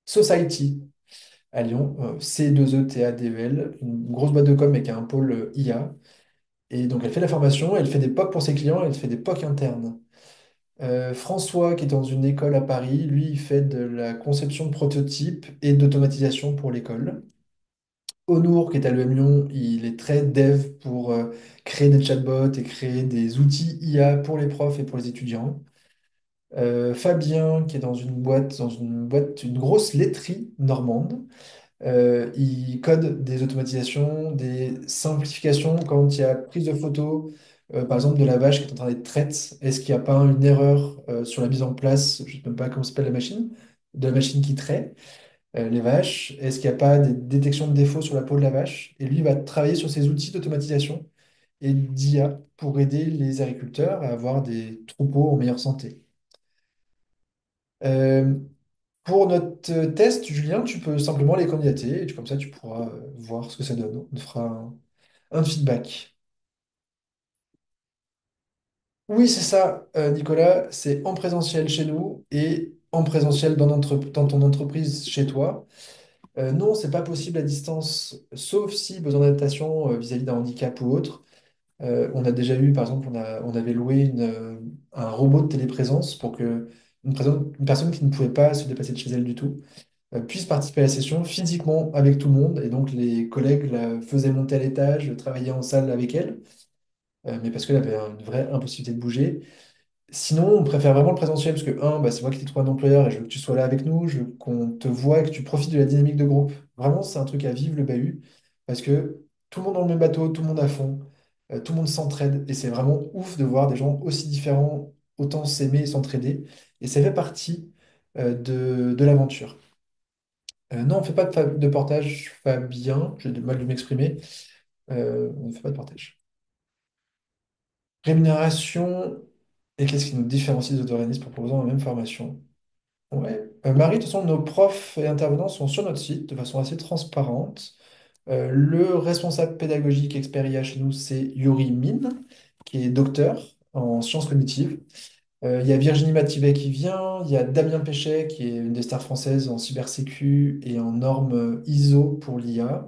Society à Lyon, C2ETADEL, une grosse boîte de com mais qui a un pôle IA. Et donc, elle fait la formation, elle fait des POC pour ses clients, elle fait des POC internes. François, qui est dans une école à Paris, lui, il fait de la conception de prototypes et d'automatisation pour l'école. Onour, qui est à l'EM Lyon, il est très dev pour créer des chatbots et créer des outils IA pour les profs et pour les étudiants. Fabien, qui est dans une grosse laiterie normande. Il code des automatisations, des simplifications quand il y a prise de photos, par exemple de la vache qui est en train d'être traite. Est-ce qu'il n'y a pas une erreur sur la mise en place, je ne sais même pas comment s'appelle la machine, de la machine qui traite les vaches? Est-ce qu'il n'y a pas des détections de défauts sur la peau de la vache? Et lui, il va travailler sur ces outils d'automatisation et d'IA pour aider les agriculteurs à avoir des troupeaux en meilleure santé. Euh, pour notre test, Julien, tu peux simplement les candidater et comme ça, tu pourras voir ce que ça donne. On te fera un feedback. Oui, c'est ça, Nicolas. C'est en présentiel chez nous et en présentiel dans ton entreprise chez toi. Non, c'est pas possible à distance, sauf si besoin d'adaptation vis-à-vis d'un handicap ou autre. On a déjà eu, par exemple, on avait loué un robot de téléprésence pour que une personne qui ne pouvait pas se déplacer de chez elle du tout puisse participer à la session physiquement avec tout le monde. Et donc, les collègues la faisaient monter à l'étage, travailler en salle avec elle, mais parce qu'elle avait une vraie impossibilité de bouger. Sinon, on préfère vraiment le présentiel parce que, un, bah, c'est moi qui t'ai trouvé un employeur et je veux que tu sois là avec nous, je veux qu'on te voit et que tu profites de la dynamique de groupe. Vraiment, c'est un truc à vivre, le bahut, parce que tout le monde dans le même bateau, tout le monde à fond, tout le monde s'entraide et c'est vraiment ouf de voir des gens aussi différents autant s'aimer et s'entraider. Et ça fait partie de l'aventure. Non, on ne fait pas de portage, Fabien, j'ai du mal de m'exprimer. On ne fait pas de portage. Rémunération, et qu'est-ce qui nous différencie des autres organismes proposant la même formation? Ouais. Marie, de toute façon, nos profs et intervenants sont sur notre site de façon assez transparente. Le responsable pédagogique expert IA chez nous, c'est Yuri Min, qui est docteur en sciences cognitives. Il y a Virginie Mativet qui vient, il y a Damien Péchet, qui est une des stars françaises en cybersécu et en normes ISO pour l'IA.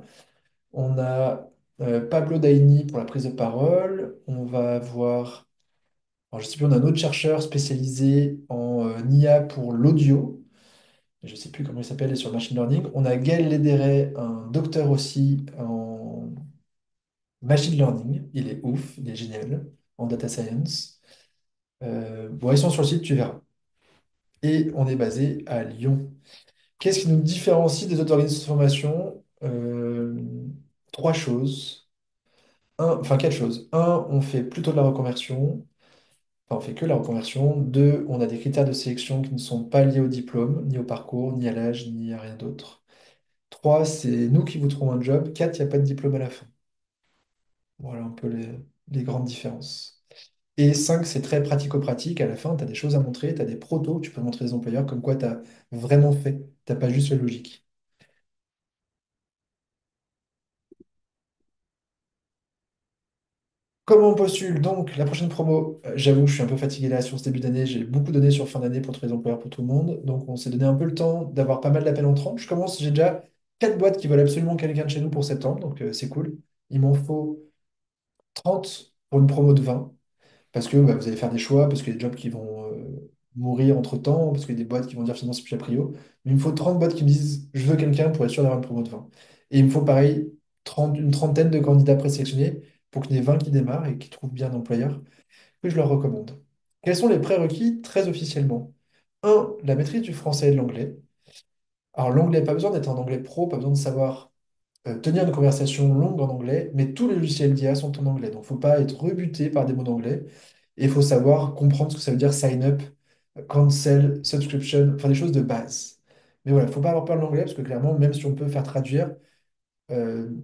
On a Pablo Daini pour la prise de parole. On va avoir, alors je sais plus, on a un autre chercheur spécialisé en IA pour l'audio. Je ne sais plus comment il s'appelle, et sur le machine learning. On a Gaël Lédéret, un docteur aussi en machine learning. Il est ouf, il est génial, en data science. Bon, ils sont sur le site, tu verras. Et on est basé à Lyon. Qu'est-ce qui nous différencie des autres organismes de formation? Trois choses. Enfin, quatre choses. Un, on fait plutôt de la reconversion. Enfin, on fait que la reconversion. Deux, on a des critères de sélection qui ne sont pas liés au diplôme, ni au parcours, ni à l'âge, ni à rien d'autre. Trois, c'est nous qui vous trouvons un job. Quatre, il n'y a pas de diplôme à la fin. Voilà un peu les grandes différences. Et cinq, c'est très pratico-pratique. À la fin, tu as des choses à montrer, tu as des protos que tu peux montrer aux employeurs comme quoi tu as vraiment fait. Tu n'as pas juste la logique. Comment on postule? Donc, la prochaine promo, j'avoue, je suis un peu fatigué là sur ce début d'année. J'ai beaucoup donné sur fin d'année pour tous les employeurs, pour tout le monde. Donc, on s'est donné un peu le temps d'avoir pas mal d'appels entrants. Je commence, j'ai déjà quatre boîtes qui veulent absolument quelqu'un de chez nous pour septembre. Donc, c'est cool. Il m'en faut. 30 pour une promo de 20, parce que bah, vous allez faire des choix, parce qu'il y a des jobs qui vont mourir entre-temps, parce qu'il y a des boîtes qui vont dire finalement c'est plus la prio. Mais il me faut 30 boîtes qui me disent je veux quelqu'un pour être sûr d'avoir une promo de 20. Et il me faut pareil, une trentaine de candidats présélectionnés pour qu'il y en ait 20 qui démarrent et qui trouvent bien un employeur que je leur recommande. Quels sont les prérequis très officiellement? Un, la maîtrise du français et de l'anglais. Alors l'anglais, pas besoin d'être un anglais pro, pas besoin de savoir tenir une conversation longue en anglais, mais tous les logiciels d'IA sont en anglais. Donc il ne faut pas être rebuté par des mots d'anglais. Et il faut savoir comprendre ce que ça veut dire sign up, cancel, subscription, enfin des choses de base. Mais voilà, il ne faut pas avoir peur de l'anglais, parce que clairement, même si on peut faire traduire,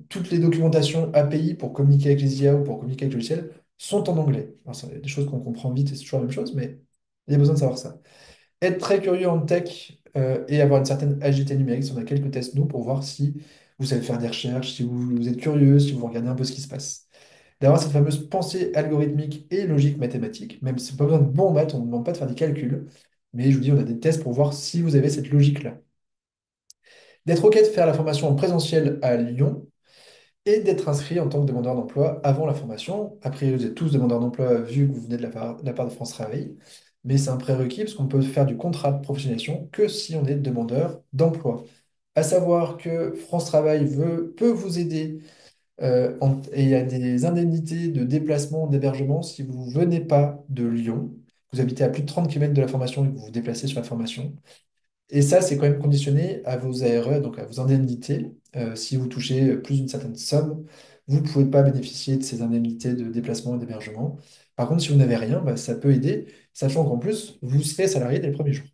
toutes les documentations API pour communiquer avec les IA ou pour communiquer avec le logiciel sont en anglais. Alors, c'est des choses qu'on comprend vite et c'est toujours la même chose, mais il y a besoin de savoir ça. Être très curieux en tech et avoir une certaine agilité numérique. On a quelques tests, nous, pour voir si vous savez faire des recherches, si vous êtes curieux, si vous regardez un peu ce qui se passe. D'avoir cette fameuse pensée algorithmique et logique mathématique, même si c'est pas besoin de bon en maths, on ne demande pas de faire des calculs, mais je vous dis, on a des tests pour voir si vous avez cette logique-là. D'être OK de faire la formation en présentiel à Lyon et d'être inscrit en tant que demandeur d'emploi avant la formation. A priori, vous êtes tous demandeurs d'emploi vu que vous venez de la part de France Travail, mais c'est un prérequis parce qu'on peut faire du contrat de professionnalisation que si on est demandeur d'emploi. À savoir que France Travail peut vous aider et il y a des indemnités de déplacement, d'hébergement si vous ne venez pas de Lyon, vous habitez à plus de 30 km de la formation et que vous vous déplacez sur la formation. Et ça, c'est quand même conditionné à vos ARE, donc à vos indemnités. Si vous touchez plus d'une certaine somme, vous ne pouvez pas bénéficier de ces indemnités de déplacement et d'hébergement. Par contre, si vous n'avez rien, bah, ça peut aider, sachant qu'en plus, vous serez salarié dès le premier jour.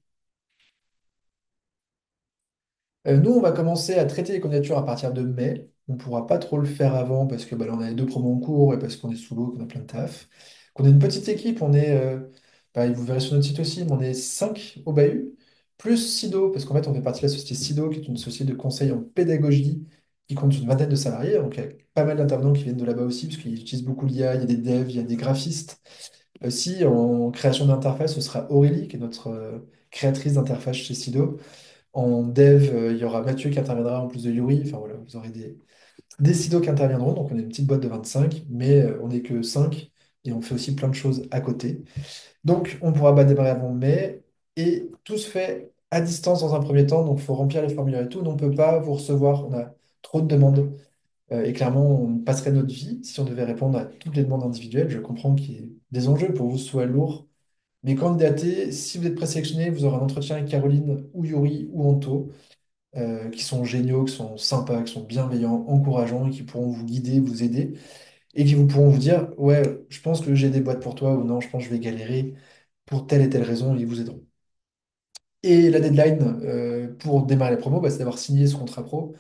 Nous, on va commencer à traiter les candidatures à partir de mai. On ne pourra pas trop le faire avant parce que bah, là, on a les deux promos en cours et parce qu'on est sous l'eau, qu'on a plein de taf. Qu'on est une petite équipe, bah, vous verrez sur notre site aussi, mais on est 5 au bahut, plus Sido, parce qu'en fait, on fait partie de la société Sido, qui est une société de conseil en pédagogie qui compte une vingtaine de salariés. Donc, il y a pas mal d'intervenants qui viennent de là-bas aussi, parce qu'ils utilisent beaucoup l'IA. Il y a des devs, il y a des graphistes. Aussi, en création d'interface, ce sera Aurélie, qui est notre créatrice d'interface chez Sido. En dev, il y aura Mathieu qui interviendra en plus de Yuri. Enfin voilà, vous aurez des sidos qui interviendront. Donc on est une petite boîte de 25, mais on n'est que 5 et on fait aussi plein de choses à côté. Donc on ne pourra pas démarrer avant mai et tout se fait à distance dans un premier temps. Donc il faut remplir les formulaires et tout. On ne peut pas vous recevoir. On a trop de demandes et clairement on passerait notre vie si on devait répondre à toutes les demandes individuelles. Je comprends qu'il y ait des enjeux pour vous, soit lourd. Mais candidatez, si vous êtes présélectionné, vous aurez un entretien avec Caroline ou Yuri ou Anto qui sont géniaux, qui sont sympas, qui sont bienveillants, encourageants, et qui pourront vous guider, vous aider, et qui vous pourront vous dire, ouais, je pense que j'ai des boîtes pour toi, ou non, je pense que je vais galérer pour telle et telle raison, et ils vous aideront. Et la deadline pour démarrer la promo, bah, c'est d'avoir signé ce contrat pro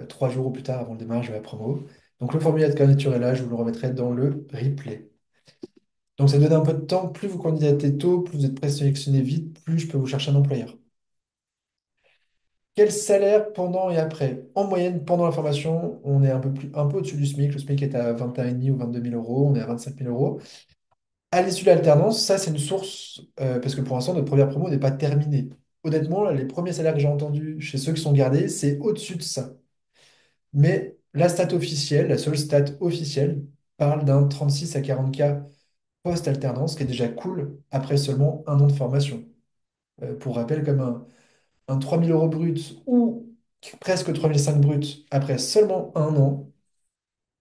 3 jours au plus tard avant le démarrage de la promo. Donc le formulaire de candidature est là, je vous le remettrai dans le replay. Donc ça donne un peu de temps, plus vous candidatez tôt, plus vous êtes présélectionné vite, plus je peux vous chercher un employeur. Quel salaire pendant et après? En moyenne, pendant la formation, on est un peu au-dessus du SMIC. Le SMIC est à 21 500 ou 22 000 euros. On est à 25 000 euros. À l'issue de l'alternance, ça, c'est une source, parce que pour l'instant, notre première promo n'est pas terminée. Honnêtement, là, les premiers salaires que j'ai entendus chez ceux qui sont gardés, c'est au-dessus de ça. Mais la stat officielle, la seule stat officielle, parle d'un 36 à 40K post-alternance, qui est déjà cool après seulement un an de formation. Pour rappel, comme un 3 000 euros brut ou presque 3 500 brut après seulement un an,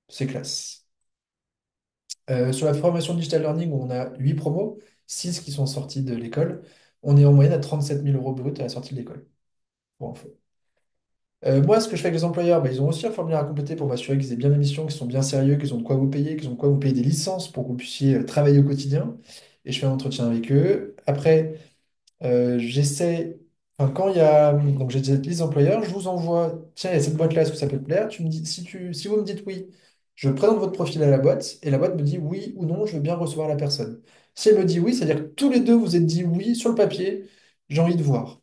c'est classe. Sur la formation digital learning, où on a 8 promos, 6 qui sont sortis de l'école, on est en moyenne à 37 000 euros brut à la sortie de l'école. Pour info. Moi, ce que je fais avec les employeurs, bah, ils ont aussi un formulaire à compléter pour m'assurer qu'ils aient bien des missions, qu'ils sont bien sérieux, qu'ils ont de quoi vous payer, qu'ils ont de quoi vous payer des licences pour que vous puissiez travailler au quotidien. Et je fais un entretien avec eux. Après, j'essaie, enfin, quand il y a, donc j'ai cette liste d'employeurs, je vous envoie, tiens, il y a cette boîte-là, est-ce que ça peut te plaire? Tu me dis, si vous me dites oui, je présente votre profil à la boîte et la boîte me dit oui ou non, je veux bien recevoir la personne. Si elle me dit oui, c'est-à-dire que tous les deux vous êtes dit oui sur le papier, j'ai envie de voir.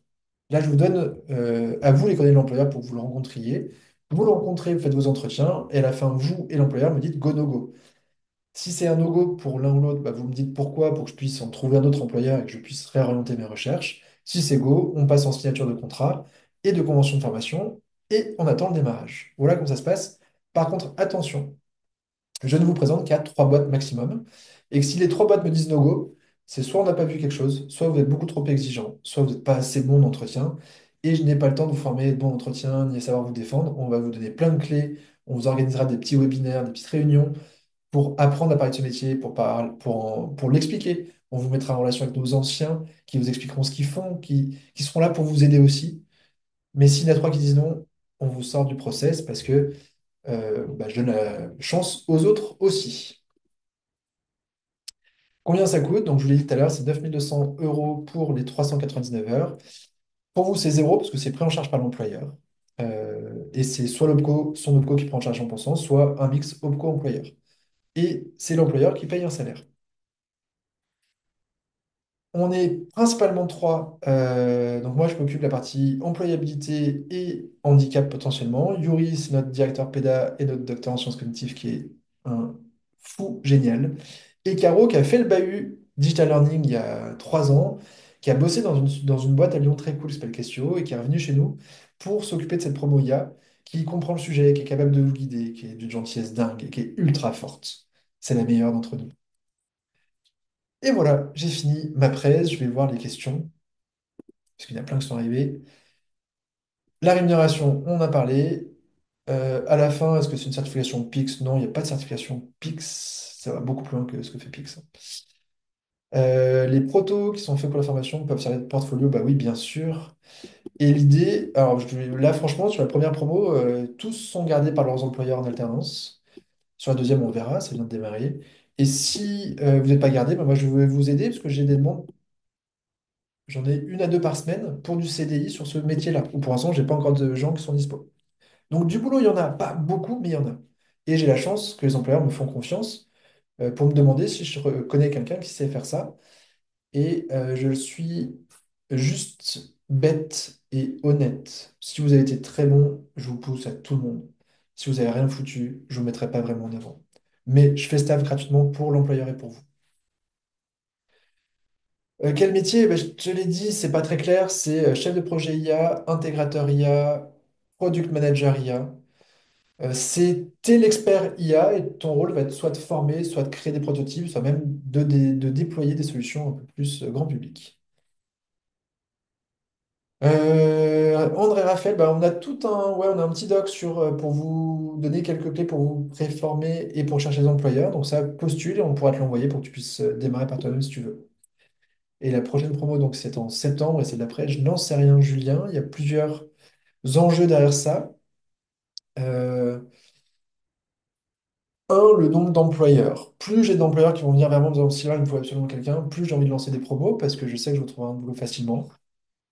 Là, je vous donne à vous les coordonnées de l'employeur pour que vous le rencontriez. Vous le rencontrez, vous faites vos entretiens et à la fin, vous et l'employeur me dites go, no go. Si c'est un no-go pour l'un ou l'autre, bah, vous me dites pourquoi pour que je puisse en trouver un autre employeur et que je puisse réorienter mes recherches. Si c'est go, on passe en signature de contrat et de convention de formation et on attend le démarrage. Voilà comment ça se passe. Par contre, attention, je ne vous présente qu'à trois boîtes maximum. Et que si les trois boîtes me disent no go, c'est soit on n'a pas vu quelque chose, soit vous êtes beaucoup trop exigeant, soit vous n'êtes pas assez bon d'entretien. Et je n'ai pas le temps de vous former de bon entretien, ni à savoir vous défendre. On va vous donner plein de clés. On vous organisera des petits webinaires, des petites réunions pour apprendre à parler de ce métier, pour l'expliquer. On vous mettra en relation avec nos anciens qui vous expliqueront ce qu'ils font, qui seront là pour vous aider aussi. Mais s'il y en a trois qui disent non, on vous sort du process parce que bah, je donne la chance aux autres aussi. Combien ça coûte? Donc, je vous l'ai dit tout à l'heure, c'est 9 200 € pour les 399 heures. Pour vous, c'est zéro parce que c'est pris en charge par l'employeur. Et c'est soit l'OPCO, son OPCO qui prend en charge 100%, soit un mix OPCO-employeur. Et c'est l'employeur qui paye un salaire. On est principalement trois. Donc moi, je m'occupe de la partie employabilité et handicap potentiellement. Yuri, c'est notre directeur PEDA et notre docteur en sciences cognitives qui est un fou génial. Et Caro, qui a fait le bahut Digital Learning il y a 3 ans, qui a bossé dans une boîte à Lyon très cool qui s'appelle Questio et qui est revenue chez nous pour s'occuper de cette promo IA, qui comprend le sujet, qui est capable de vous guider, qui est d'une gentillesse dingue et qui est ultra forte. C'est la meilleure d'entre nous. Et voilà, j'ai fini ma presse, je vais voir les questions parce qu'il y en a plein qui sont arrivés. La rémunération, on en a parlé. À la fin, est-ce que c'est une certification PIX? Non, il n'y a pas de certification PIX. Ça va beaucoup plus loin que ce que fait PIX. Les protos qui sont faits pour la formation peuvent servir de portfolio? Bah oui, bien sûr. Et l'idée, alors là, franchement, sur la première promo, tous sont gardés par leurs employeurs en alternance. Sur la deuxième, on verra, ça vient de démarrer. Et si vous n'êtes pas gardé, bah moi, je vais vous aider parce que j'ai des demandes. J'en ai une à deux par semaine pour du CDI sur ce métier-là. Ou pour l'instant, j'ai pas encore de gens qui sont dispo. Donc du boulot, il y en a pas beaucoup, mais il y en a. Et j'ai la chance que les employeurs me font confiance pour me demander si je connais quelqu'un qui sait faire ça. Et je suis juste bête et honnête. Si vous avez été très bon, je vous pousse à tout le monde. Si vous avez rien foutu, je ne vous mettrai pas vraiment en avant. Mais je fais staff gratuitement pour l'employeur et pour vous. Quel métier? Ben, je te l'ai dit, c'est pas très clair. C'est chef de projet IA, intégrateur IA, product manager IA. T'es l'expert IA et ton rôle va être soit de former, soit de créer des prototypes, soit même de déployer des solutions un peu plus grand public. André Raphaël, bah, on a ouais, on a un petit doc pour vous donner quelques clés pour vous préformer et pour chercher des employeurs. Donc ça, postule et on pourra te l'envoyer pour que tu puisses démarrer par toi-même si tu veux. Et la prochaine promo, donc c'est en septembre et c'est d'après. Je n'en sais rien, Julien. Il y a plusieurs enjeux derrière ça. Euh, le nombre d'employeurs. Plus j'ai d'employeurs qui vont venir vers moi en me disant, Sylvain, il me faut absolument quelqu'un, plus j'ai envie de lancer des promos parce que je sais que je vais trouver un boulot facilement,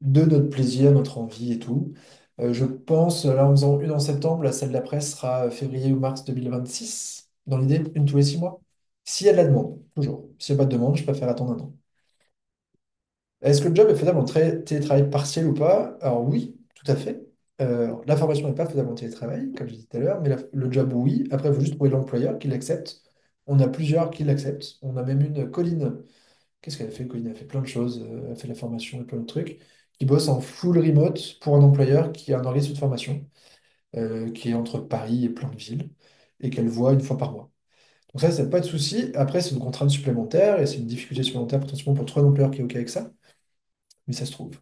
de notre plaisir, notre envie et tout. Je pense, là, en faisant une en septembre, la celle d'après sera février ou mars 2026, dans l'idée, une tous les 6 mois. S'il y a de la demande, toujours. S'il n'y a pas de demande, je préfère attendre un an. Est-ce que le job est faisable en télétravail partiel ou pas? Alors oui, tout à fait. La formation n'est pas faisable en télétravail, comme j'ai dit tout à l'heure, mais le job, oui. Après, il faut juste trouver l'employeur qui l'accepte. On a plusieurs qui l'acceptent. On a même une Colline. Qu'est-ce qu'elle a fait, Colline? Elle a fait plein de choses. Elle a fait la formation et plein de trucs. Qui bosse en full remote pour un employeur qui a un organisme de formation, qui est entre Paris et plein de villes, et qu'elle voit une fois par mois. Donc ça, c'est pas de souci. Après, c'est une contrainte supplémentaire et c'est une difficulté supplémentaire potentiellement pour trouver un employeur qui est OK avec ça, mais ça se trouve.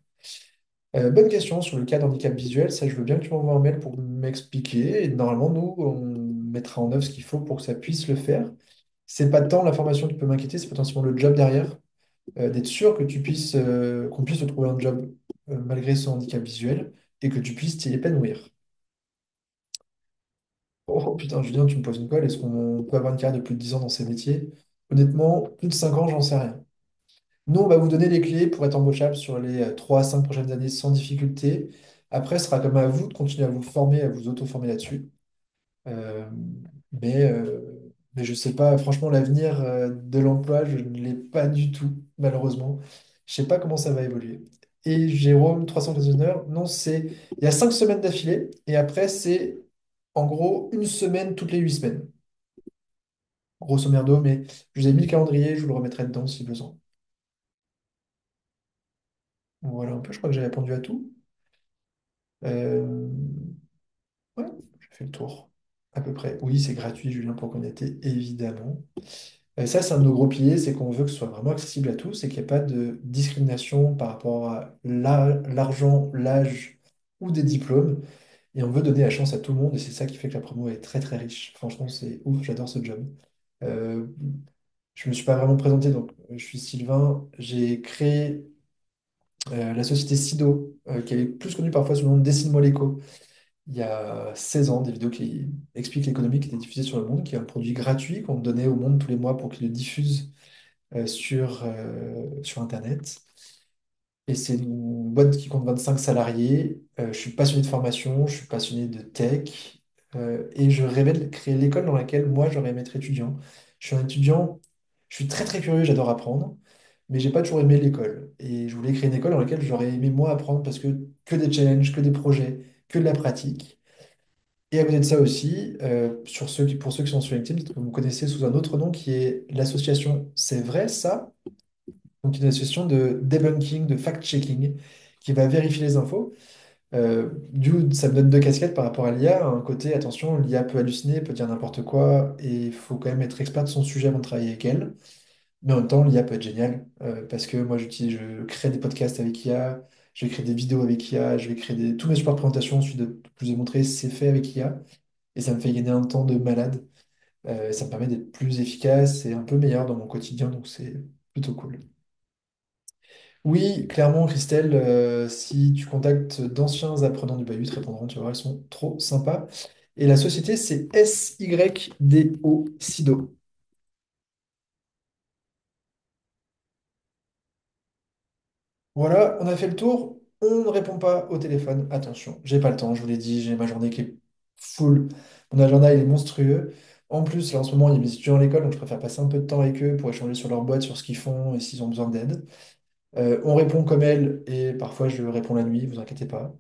Bonne question sur le cas d'handicap visuel. Ça, je veux bien que tu m'envoies un mail pour m'expliquer. Et normalement, nous, on mettra en œuvre ce qu'il faut pour que ça puisse le faire. C'est pas tant la formation qui peut m'inquiéter, c'est potentiellement le job derrière. D'être sûr que qu'on puisse te trouver un job malgré ce handicap visuel et que tu puisses t'y épanouir. Oh putain, Julien, tu me poses une colle. Est-ce qu'on peut avoir une carrière de plus de 10 ans dans ces métiers? Honnêtement, plus de 5 ans, j'en sais rien. Nous, on va vous donner les clés pour être embauchable sur les 3 à 5 prochaines années sans difficulté. Après, ce sera comme à vous de continuer à vous former, à vous auto-former là-dessus. Euh, mais, euh, mais je ne sais pas, franchement, l'avenir de l'emploi, je ne l'ai pas du tout, malheureusement. Je ne sais pas comment ça va évoluer. Et Jérôme, 315 heures, non, il y a 5 semaines d'affilée, et après, c'est en gros une semaine toutes les 8 semaines. Grosso merdo, mais je vous ai mis le calendrier, je vous le remettrai dedans si besoin. Voilà un peu, je crois que j'ai répondu à tout. Euh, ouais, j'ai fait le tour. à peu près. Oui, c'est gratuit, Julien, pour connecter, évidemment. Ça, c'est un de nos gros piliers, c'est qu'on veut que ce soit vraiment accessible à tous et qu'il n'y ait pas de discrimination par rapport à l'argent, l'âge ou des diplômes. Et on veut donner la chance à tout le monde et c'est ça qui fait que la promo est très très riche. Franchement, c'est ouf, j'adore ce job. Euh, je me suis pas vraiment présenté, donc je suis Sylvain. J'ai créé la société Sido, qui est plus connue parfois sous le nom de Dessine-moi l'écho. Il y a 16 ans, des vidéos qui expliquent l'économie qui étaient diffusées sur le monde, qui est un produit gratuit qu'on donnait au monde tous les mois pour qu'il le diffuse sur Internet. Et c'est une boîte qui compte 25 salariés. Je suis passionné de formation, je suis passionné de tech. Et je rêvais de créer l'école dans laquelle moi j'aurais aimé être étudiant. Je suis un étudiant, je suis très très curieux, j'adore apprendre, mais j'ai pas toujours aimé l'école. Et je voulais créer une école dans laquelle j'aurais aimé moi apprendre parce que des challenges, que des projets, que de la pratique. Et à côté de ça aussi, pour ceux qui sont sur LinkedIn, peut-être que vous me connaissez sous un autre nom qui est l'association C'est vrai ça? Donc une association de debunking, de fact-checking, qui va vérifier les infos. Du coup, ça me donne deux casquettes par rapport à l'IA. Un côté, attention, l'IA peut halluciner, peut dire n'importe quoi, et il faut quand même être expert de son sujet avant de travailler avec elle. Mais en même temps, l'IA peut être géniale, parce que moi, je crée des podcasts avec IA, je vais créer des vidéos avec IA, je vais créer tous mes supports de présentation, celui que je vous ai montré, c'est fait avec IA, et ça me fait gagner un temps de malade. Et ça me permet d'être plus efficace et un peu meilleur dans mon quotidien, donc c'est plutôt cool. Oui, clairement, Christelle, si tu contactes d'anciens apprenants du Bahut, ils te répondront, tu vois, ils sont trop sympas. Et la société, c'est SYDO, SIDO. Voilà, on a fait le tour. On ne répond pas au téléphone. Attention, j'ai pas le temps, je vous l'ai dit, j'ai ma journée qui est full. Mon agenda, il est monstrueux. En plus, là, en ce moment, il y a mes étudiants à l'école, donc je préfère passer un peu de temps avec eux pour échanger sur leur boîte, sur ce qu'ils font et s'ils ont besoin d'aide. On répond comme elle et parfois je réponds la nuit, vous inquiétez pas.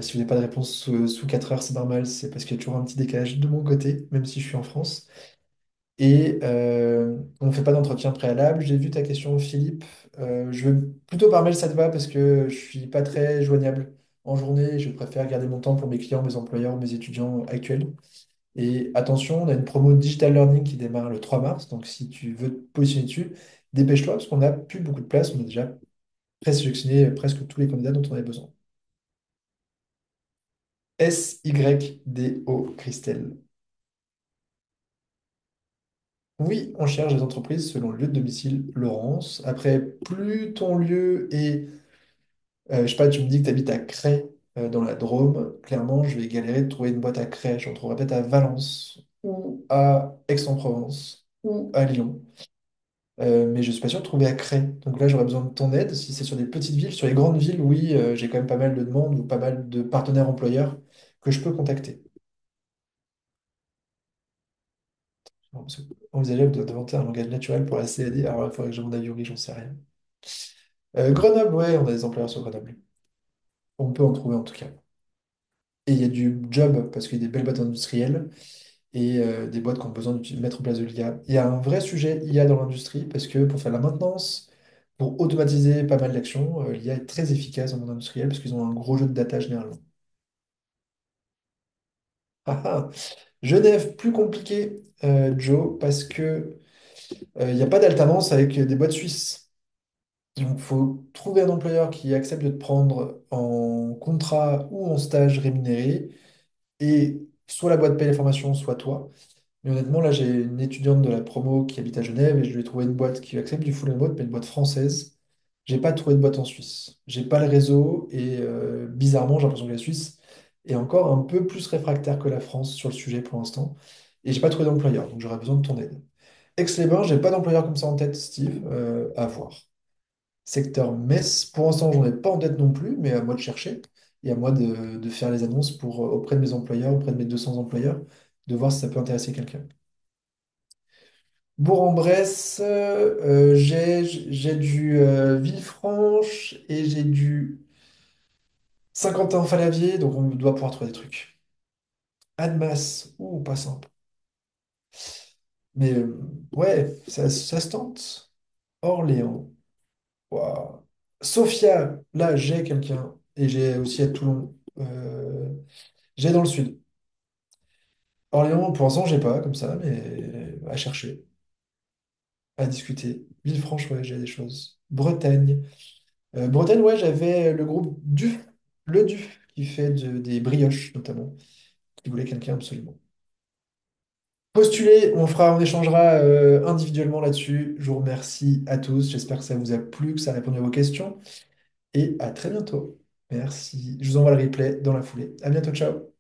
Si vous n'avez pas de réponse sous 4 heures, c'est normal, c'est parce qu'il y a toujours un petit décalage de mon côté, même si je suis en France. Et on ne fait pas d'entretien préalable. J'ai vu ta question, Philippe. Je veux plutôt par mail, ça te va, parce que je suis pas très joignable en journée. Je préfère garder mon temps pour mes clients, mes employeurs, mes étudiants actuels. Et attention, on a une promo Digital Learning qui démarre le 3 mars. Donc si tu veux te positionner dessus, dépêche-toi, parce qu'on n'a plus beaucoup de place. On a déjà présélectionner presque tous les candidats dont on avait besoin. SYDO, Christelle. Oui, on cherche des entreprises selon le lieu de domicile, Laurence. Après, plus ton lieu est, je sais pas, tu me dis que tu habites à Cray, dans la Drôme, clairement, je vais galérer de trouver une boîte à Cray. J'en trouverai peut-être à Valence, ou à Aix-en-Provence, ou à Lyon. Mais je suis pas sûr de trouver à Cray. Donc là, j'aurais besoin de ton aide. Si c'est sur des petites villes, sur les grandes villes, oui, j'ai quand même pas mal de demandes ou pas mal de partenaires employeurs que je peux contacter. Non, c'est envisageable d'inventer un langage naturel pour la CAD. Alors, il faudrait que j'ai mon avis, oui, j'en sais rien. Grenoble, ouais, on a des employeurs sur Grenoble. On peut en trouver en tout cas. Et il y a du job parce qu'il y a des belles boîtes industrielles et des boîtes qui ont besoin de mettre en place de l'IA. Il y a un vrai sujet IA dans l'industrie parce que pour faire la maintenance, pour automatiser pas mal d'actions, l'IA est très efficace dans le monde industriel parce qu'ils ont un gros jeu de data généralement. Ah, ah. Genève, plus compliqué, Joe, parce que il n'y a pas d'alternance avec des boîtes suisses. Donc, il faut trouver un employeur qui accepte de te prendre en contrat ou en stage rémunéré, et soit la boîte paye les formations, soit toi. Mais honnêtement, là, j'ai une étudiante de la promo qui habite à Genève et je lui ai trouvé une boîte qui accepte du full remote, mais une boîte française. J'ai pas trouvé de boîte en Suisse. J'ai pas le réseau et bizarrement, j'ai l'impression que la Suisse est encore un peu plus réfractaire que la France sur le sujet pour l'instant. Et j'ai pas trouvé d'employeur, donc j'aurais besoin de ton aide. Aix-les-Bains, j'ai pas d'employeur comme ça en tête, Steve, à voir. Secteur Metz, pour l'instant, j'en ai pas en tête non plus, mais à moi de chercher et à moi de faire les annonces auprès de mes employeurs, auprès de mes 200 employeurs, de voir si ça peut intéresser quelqu'un. Bourg-en-Bresse, j'ai du Villefranche et j'ai du Saint-Quentin-Falavier, donc on doit pouvoir trouver des trucs. Annemasse, ouh, pas simple. Mais ouais, ça se tente. Orléans, waouh. Sofia, là, j'ai quelqu'un. Et j'ai aussi à Toulon. J'ai dans le sud. Orléans, pour l'instant, j'ai pas comme ça, mais à chercher, à discuter. Villefranche, ouais, j'ai des choses. Bretagne. Bretagne, ouais, j'avais le groupe DUF, le DUF, qui fait des brioches, notamment, qui voulait quelqu'un absolument. Postulez, on échangera individuellement là-dessus. Je vous remercie à tous. J'espère que ça vous a plu, que ça a répondu à vos questions. Et à très bientôt. Merci. Je vous envoie le replay dans la foulée. À bientôt, ciao.